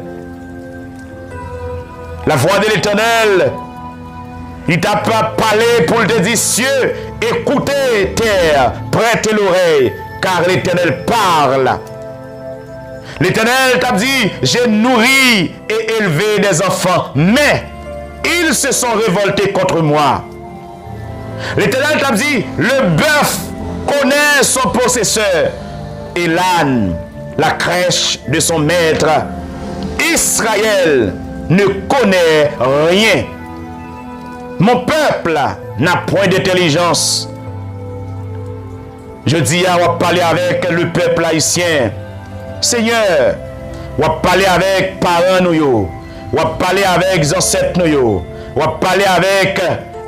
il t'a pas parlé pour te dire, cieux, écoutez, terre, prêtez l'oreille, car l'Éternel parle. L'Éternel t'a dit, j'ai nourri et élevé des enfants, mais ils se sont révoltés contre moi. L'Éternel t'a dit, le bœuf connaît son possesseur et l'âne la crèche de son maître. Israël ne connaît rien. Mon peuple n'a point d'intelligence. Je dis, on va parler avec le peuple haïtien. Seigneur, on va parler avec parents nous, on va parler avec les ancêtres nous, on va parler avec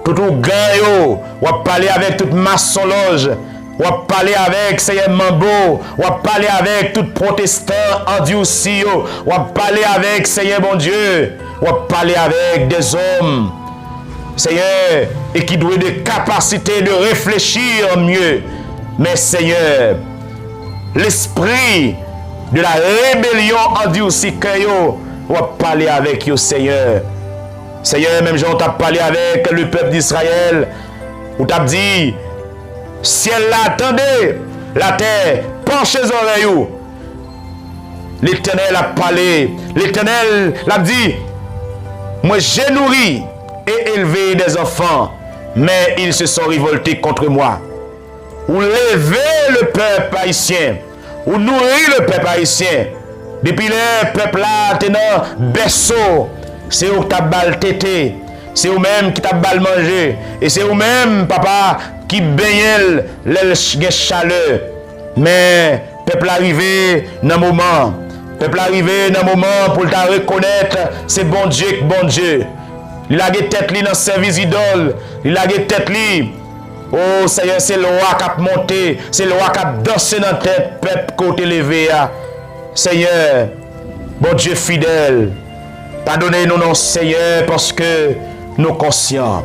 tout le gang, on va parler avec toute maçon loge, on va parler avec Seigneur Mambo, on va parler avec tout protestant endurci, on va parler avec Seigneur bon Dieu, on va parler avec des hommes, Seigneur, et qui doivent des capacités de réfléchir mieux. Mais Seigneur, l'esprit de la rébellion endurci que yo, on va parler avec yo Seigneur. Seigneur, même Jean t'a parlé avec le peuple d'Israël, où t'a dit, ciel là, attendez, la terre, penchez les oreilles. L'Éternel a parlé, l'Éternel l'a dit, moi j'ai nourri et élevé des enfants, mais ils se sont révoltés contre moi. Ou levez le peuple haïtien, ou nourrir le peuple haïtien. Depuis le peuple là, tenant berceau, c'est où t'as bal tété, c'est où même qui t'a bal mangé, et c'est où même, papa, qui baigne le chaleur. Mais, peuple arrivé dans le moment, peuple arrivé dans le moment pour te reconnaître, c'est bon Dieu, bon Dieu. Il a des têtes dans le service idole, il a des têtes li. Oh Seigneur, c'est le roi qui a monté, c'est le roi qui a dansé dans la tête, peuple côté levé. Seigneur, bon Dieu fidèle, pardonnez-nous non Seigneur parce que nous sommes conscients.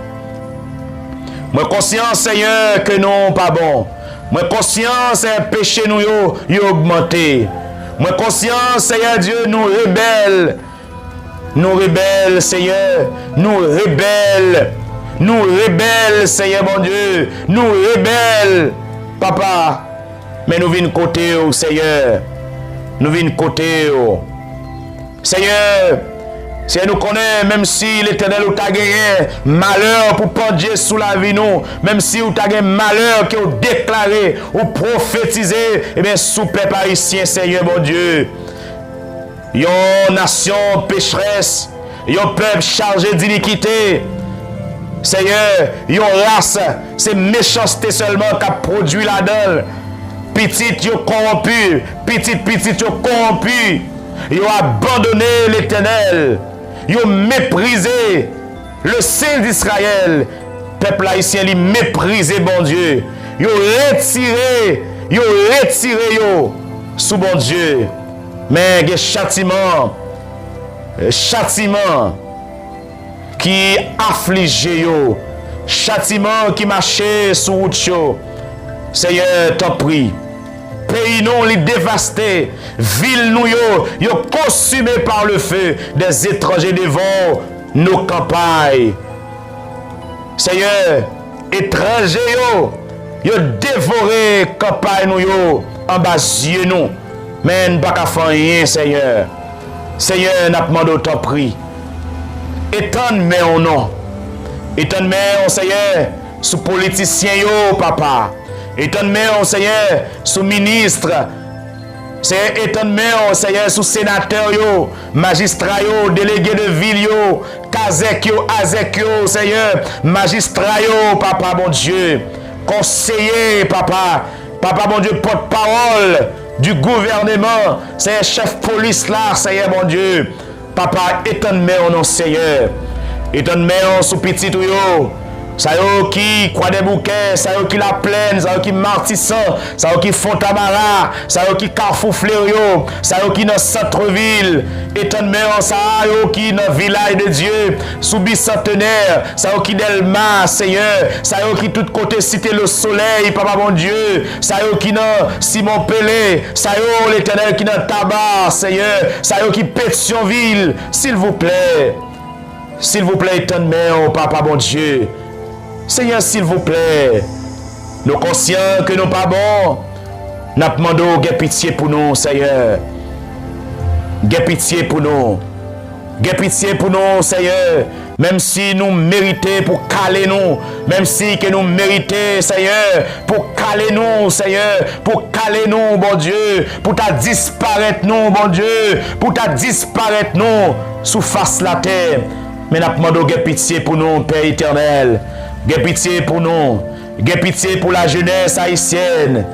Moi conscient Seigneur que nous pas bon. Moi conscient c'est un péché nous yo augmenté. Moi conscient Seigneur Dieu nous rebelles. Nous rebelles Seigneur, nous rebelles. Nous rebelles, Seigneur mon Dieu. Nous rebelles, Papa. Mais nous venons côté, Seigneur. Nous venons côté. Seigneur, nous connaissons, même si l'Éternel ou t'a gagné malheur pour pendier sous la vie, nous, même si ou t'a gagné malheur qui ou déclaré ou prophétisé, eh bien, sous peuple haïtien, Seigneur mon Dieu. Yon nation pécheresse, yon peuple chargé d'iniquité. Seigneur, yon race, c'est méchanceté seulement qui a produit la donne. Petit, yon corrompu. Petit, yon corrompu. Yon abandonné l'Éternel. Yon méprisé le Saint d'Israël. Peuple haïtien, li méprisé, bon Dieu. Yon retiré yo sous bon Dieu. Mais il y a châtiment qui afflige yo, châtiment qui marche sous route yo. Seigneur, t'en prie. Pays nous les dévasté, ville nous yo consumé par le feu, des étrangers devant nos campagnes. Seigneur, étrangers yo dévoré campagne nous yo en bas yeux nous. Mais nous pas qu'à faire rien, Seigneur. Seigneur, n'a demandé t'en prie. Étends-moi au nom. Étends-moi, Seigneur, sous politiciens, papa. Étends-moi, Seigneur, sous ministre. C'est étends-moi, Seigneur, sous sénateur, magistrat, délégué de ville, kazek, azek, Seigneur, magistrat, papa, mon Dieu. Conseiller, papa. Papa, mon Dieu, porte-parole du gouvernement. C'est un chef police là, Seigneur, mon Dieu. Papa, étonne-moi au nom Seigneur. Étonne-moi sous petit ou yo. Ça yo qui croit des bouquets, ça yo qui la plaine, ça yo qui martissant, ça yo qui Fontamara, ça yo qui Carrefour Fleurio, ça yo qui dans centre-ville. Étonne-moi ça yo qui dans village de Dieu, sous bicentenaire, ça yo qui Delma, Seigneur, ça yo qui tout côté cité le soleil, papa mon Dieu, ça yo qui dans Simon Pelé, ça yo l'Éternel qui dans Tabac, Seigneur, ça yo qui Pétionville, s'il vous plaît, étonne-moi, papa mon Dieu. Seigneur, s'il vous plaît, nous conscients que nous pas bons, N'a demandé pitié pour nous, Seigneur. Gè pitié pour nous. Gè pitié pour nous, Seigneur. Même si nous méritons pour caler nous. Même si que nous méritons, Seigneur, pour caler nous, Seigneur. Pour caler nous, bon Dieu. Pour ta disparaître nous, bon Dieu. Pour ta disparaître nous sous face la terre. Mais n'a demandé gè pitié pour nous, Père éternel. Gè pitié pour nous. Gè pitié pour la jeunesse haïtienne.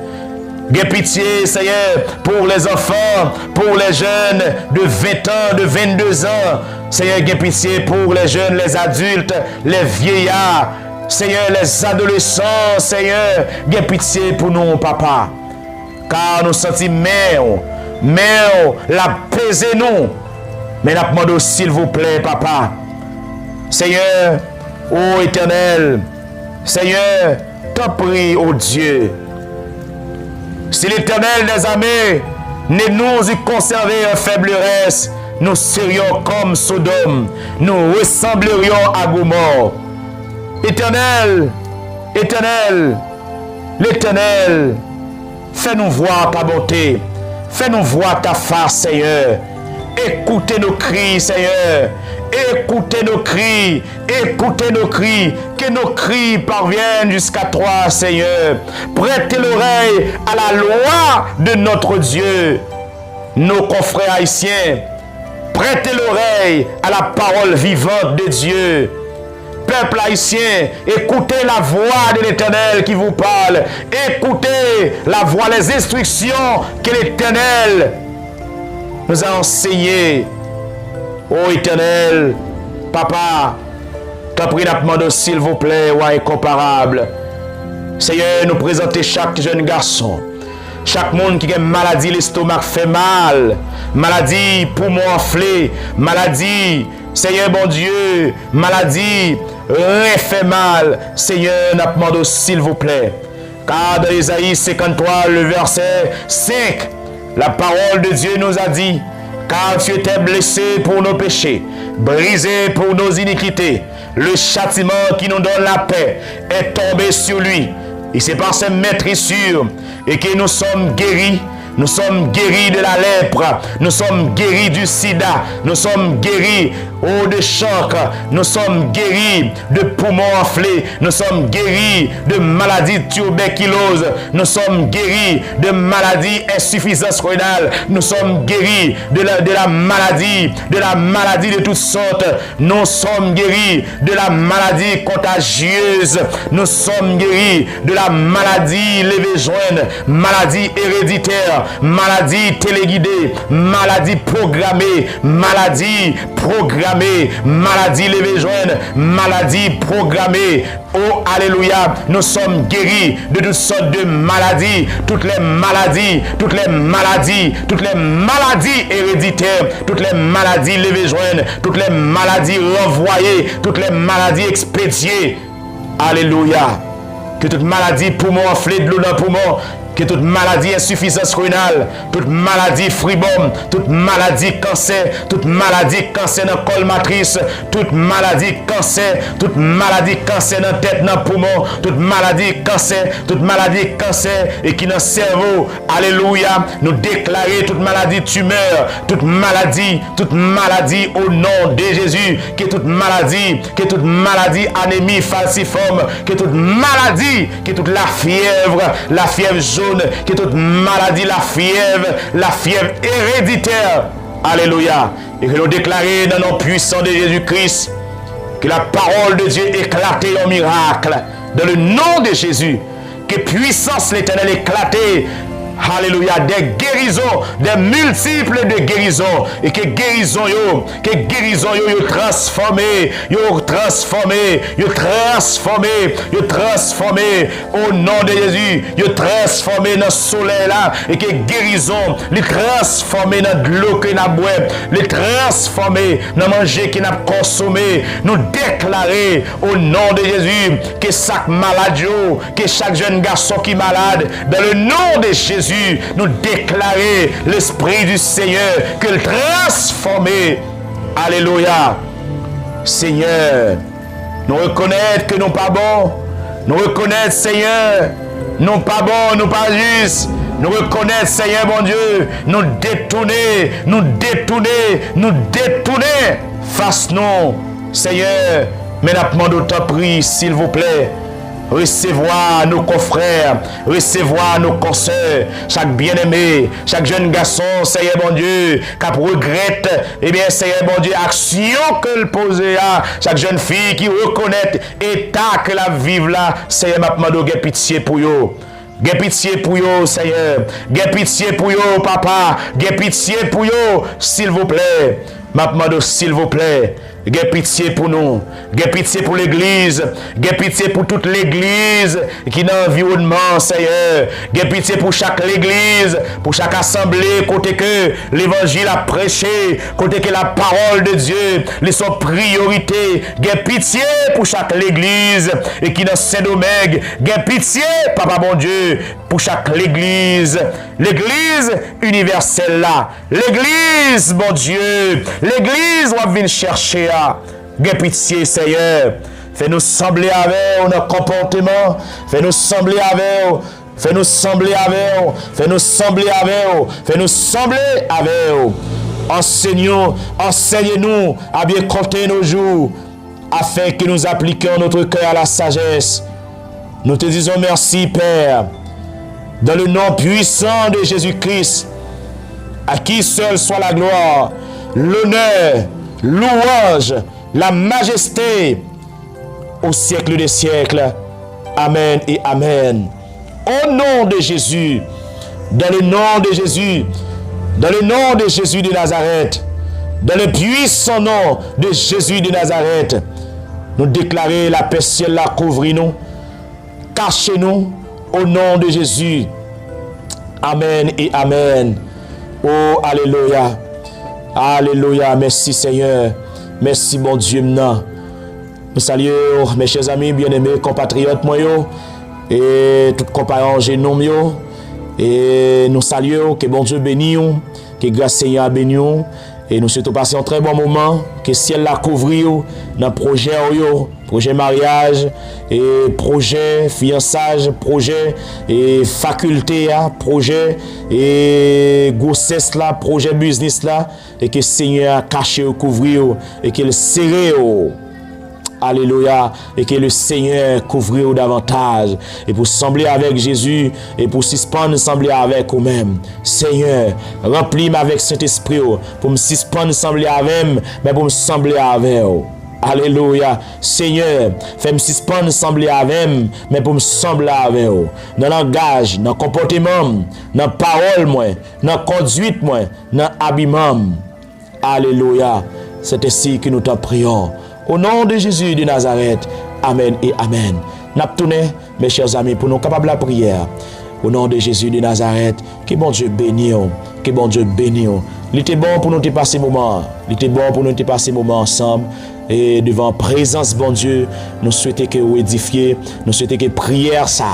Gè pitié, Seigneur, pour les enfants, pour les jeunes de 20 ans, de 22 ans. Seigneur, gè pitié pour les jeunes, les adultes, les vieillards. Seigneur, les adolescents, Seigneur, gè pitié pour nous, papa. Car nous sentons la pesé nous. Mais nous demandons, s'il vous plaît, papa. Seigneur, ô éternel, Seigneur, t'en prie, ô Dieu. Si l'Éternel des armées ne nous eût conservé en faiblesse, nous serions comme Sodome, nous ressemblerions à Gomorrhe. Éternel, Éternel, l'Éternel, fais-nous voir ta bonté, fais-nous voir ta face, Seigneur. Écoutez nos cris, Seigneur. Écoutez nos cris, écoutez nos cris, que nos cris parviennent jusqu'à toi, Seigneur. Prêtez l'oreille à la loi de notre Dieu. Nos confrères haïtiens, prêtez l'oreille à la parole vivante de Dieu. Peuple haïtien, écoutez la voix de l'Éternel qui vous parle. Écoutez la voix, les instructions que l'Éternel nous a enseignées. Ô Éternel, papa, t'en prie d'apprendre s'il vous plaît, ou incomparable. Seigneur, nous présenter chaque jeune garçon, chaque monde qui a une maladie, l'estomac fait mal, maladie poumon enflé, maladie, Seigneur bon Dieu, maladie, rein fait mal. Seigneur, n'apprendre s'il vous plaît. Car dans Isaïe 53, le verset 5, la parole de Dieu nous a dit: car tu étais blessé pour nos péchés, brisé pour nos iniquités. Le châtiment qui nous donne la paix est tombé sur lui. Et c'est par ses maîtrissures et que nous sommes guéris. Nous sommes guéris de la lèpre, nous sommes guéris du sida, nous sommes guéris de chancre, nous sommes guéris de poumons enflés, nous sommes guéris de maladies de tuberculose, nous sommes guéris de maladies insuffisance rénale, nous sommes guéris de la maladie de toutes sortes, nous sommes guéris de la maladie contagieuse, nous sommes guéris de la maladie lévé-joine, maladie héréditaire, maladie téléguidée, maladie programmée, maladie lévé-joine, maladie programmée. Oh, alléluia, nous sommes guéris de toutes sortes de maladies, toutes les maladies héréditaires, toutes les maladies lévé-joine, toutes les maladies renvoyées, toutes les maladies expédiées. Alléluia. Que toute maladie poumon enflé, de l'eau dans le poumon, que toute maladie insuffisance rénale, toute maladie fribome, toute maladie cancer dans le col matrice, toute maladie cancer dans la tête, dans le poumon, toute maladie cancer et qui dans le cerveau. Alléluia. Nous déclarer toute maladie tumeur, toute maladie au nom de Jésus, que toute maladie anémie falciforme, que toute maladie, que toute la fièvre jaune, que toute maladie, la fièvre héréditaire. Alléluia. Et que nous déclarer dans le nom puissant de Jésus-Christ que la parole de Dieu éclate en miracle dans le nom de Jésus. Que puissance l'Éternel éclate. Alléluia, des guérisons, des multiples de guérisons, et que guérison yo transformé au nom de Jésus, yo transformé dans le soleil là, et que guérison, les transformé dans de l'eau que n'a boire, les transformé dans manger qui n'a consommé. Nous déclarer au nom de Jésus que chaque malade, que chaque jeune garçon qui est malade, dans le nom de Jésus, nous déclarer l'Esprit du Seigneur que le transformer. Alléluia. Seigneur, nous reconnaître que nous pas bons. Nous reconnaître, Seigneur, nous pas bons, nous pas justes. nous reconnaître, Seigneur mon Dieu, nous détourner face nous, Seigneur. Mais nous demandons ta prière, s'il vous plaît. Recevoir nos confrères, recevoir nos consoeurs, chaque bien-aimé, chaque jeune garçon, Seigneur mon Dieu, qui regrette, eh bien, Seigneur mon Dieu, action que le pose à chaque jeune fille qui reconnaît l'état que la vive là, Seigneur, m'a demandé de pitié pour eux. Gè pitié pour yo, Seigneur. Gè pitié pour yo, papa. Gè pitié pour yo, s'il vous plaît. M'a demandé, s'il vous plaît. Gè pitié pour nous. Gè pitié pour l'église. Gè pitié pour toute l'église qui est dans l'environnement, Seigneur. Gè pitié pour chaque église, pour chaque assemblée, côté que l'évangile a prêché, côté que la parole de Dieu, les son priorité. Gè pitié pour chaque église et qui dans Saint-Domingue. Gè pitié, papa bon Dieu, pour chaque l'église universelle là. L'église, mon Dieu, l'église où on vient chercher. Gè pitié, Seigneur. Fais-nous sembler avec nos comportements. Fais-nous sembler avec eux. Fais-nous sembler avec eux. Fais-nous sembler avec eux. Fais-nous sembler avec eux. Enseignez-nous à bien compter nos jours afin que nous appliquions notre cœur à la sagesse. Nous te disons merci, Père, dans le nom puissant de Jésus-Christ, à qui seul soit la gloire, l'honneur, louange, la majesté au siècle des siècles. Amen et amen. Au nom de Jésus, dans le nom de Jésus, dans le nom de Jésus de Nazareth, dans le puissant nom de Jésus de Nazareth, nous déclarons la paix ciel la couvrir-nous, cachez-nous au nom de Jésus. Amen et amen. Oh, alléluia. Alléluia. Merci Seigneur. Merci mon Dieu. Nous saluons mes chers amis, bien-aimés, compatriotes, moi, et tout compagnons génome, et nous saluons que bon Dieu bénisse, que grâce Seigneur bénisse, et nous souhaitons passer un très bon moment, que ciel la couvrir dans projet mariage, et projet fiançage, projet et faculté, projet et grossesse là, projet business là, et que Seigneur cache ou couvrir, et qu'il serre. Alléluia. Et que le Seigneur couvre davantage. Et pour sembler avec Jésus. Et pour suspendre sembler avec vous-même. Seigneur, remplis-moi avec Saint-Esprit. Pour me suspendre sembler avec moi. Mais pour me sembler avec vous. Alléluia. Seigneur, fais-moi suspendre sembler avec moi. Mais pour me sembler avec vous. Dans le langage, dans le comportement, dans la parole, dans la conduite, dans l'habillement. Alléluia. C'est ainsi que nous t'en prions. Au nom de Jésus de Nazareth, amen et amen. N'a tourné, mes chers amis, pour nous capables la prière. Au nom de Jésus de Nazareth, que bon Dieu bénisse, que bon Dieu bénisse. Il était bon pour nous te passer moment. Il était bon pour nous te passer moment ensemble. Et devant présence, bon Dieu, nous souhaitons que vous édifiez, nous souhaitons que prière ça.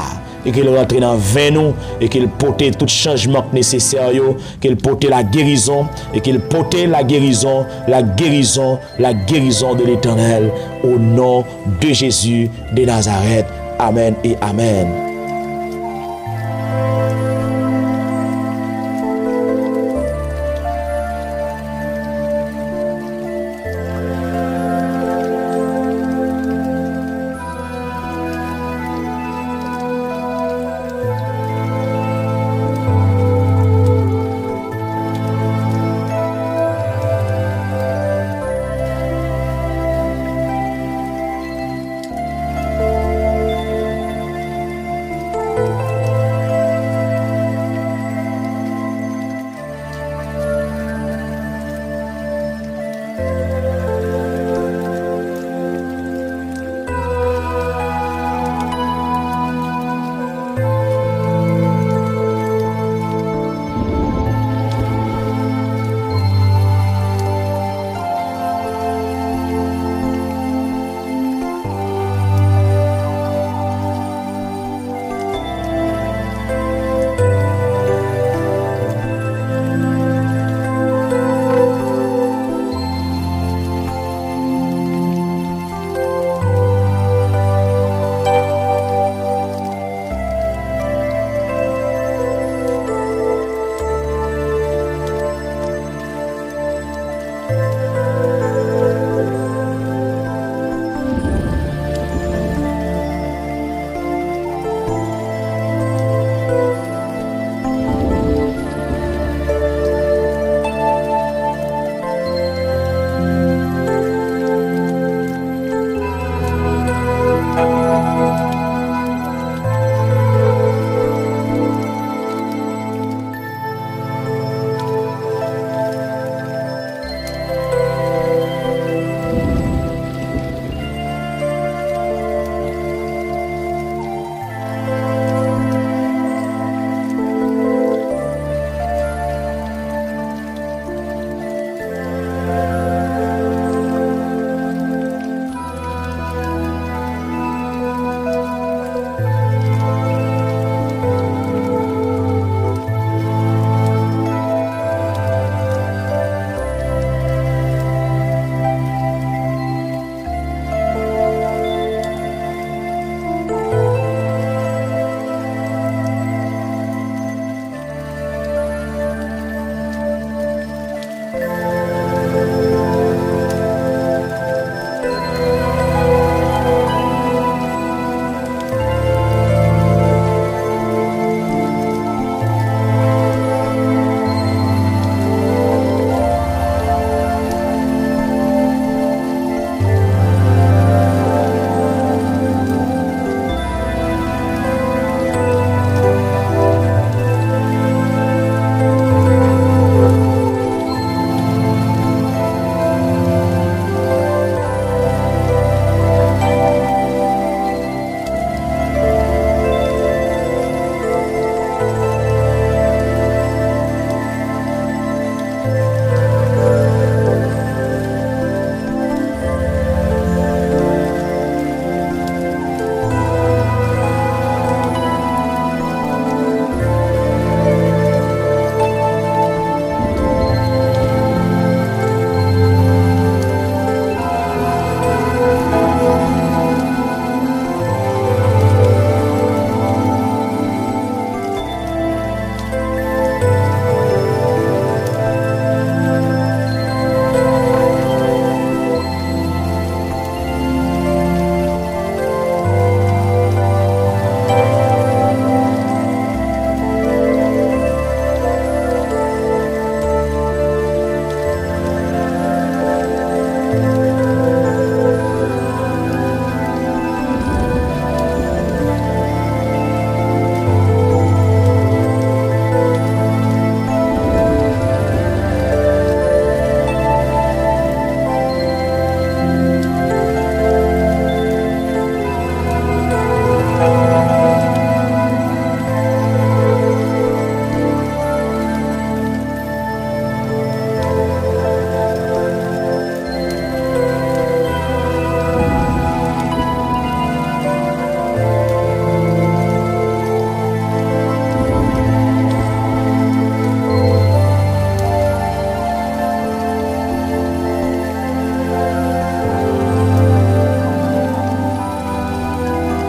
Et qu'il rentre dans nous et qu'il porte tout changement nécessaire, qu'il porte la guérison et qu'il porte la guérison de l'Éternel au nom de Jésus de Nazareth. Amen et amen.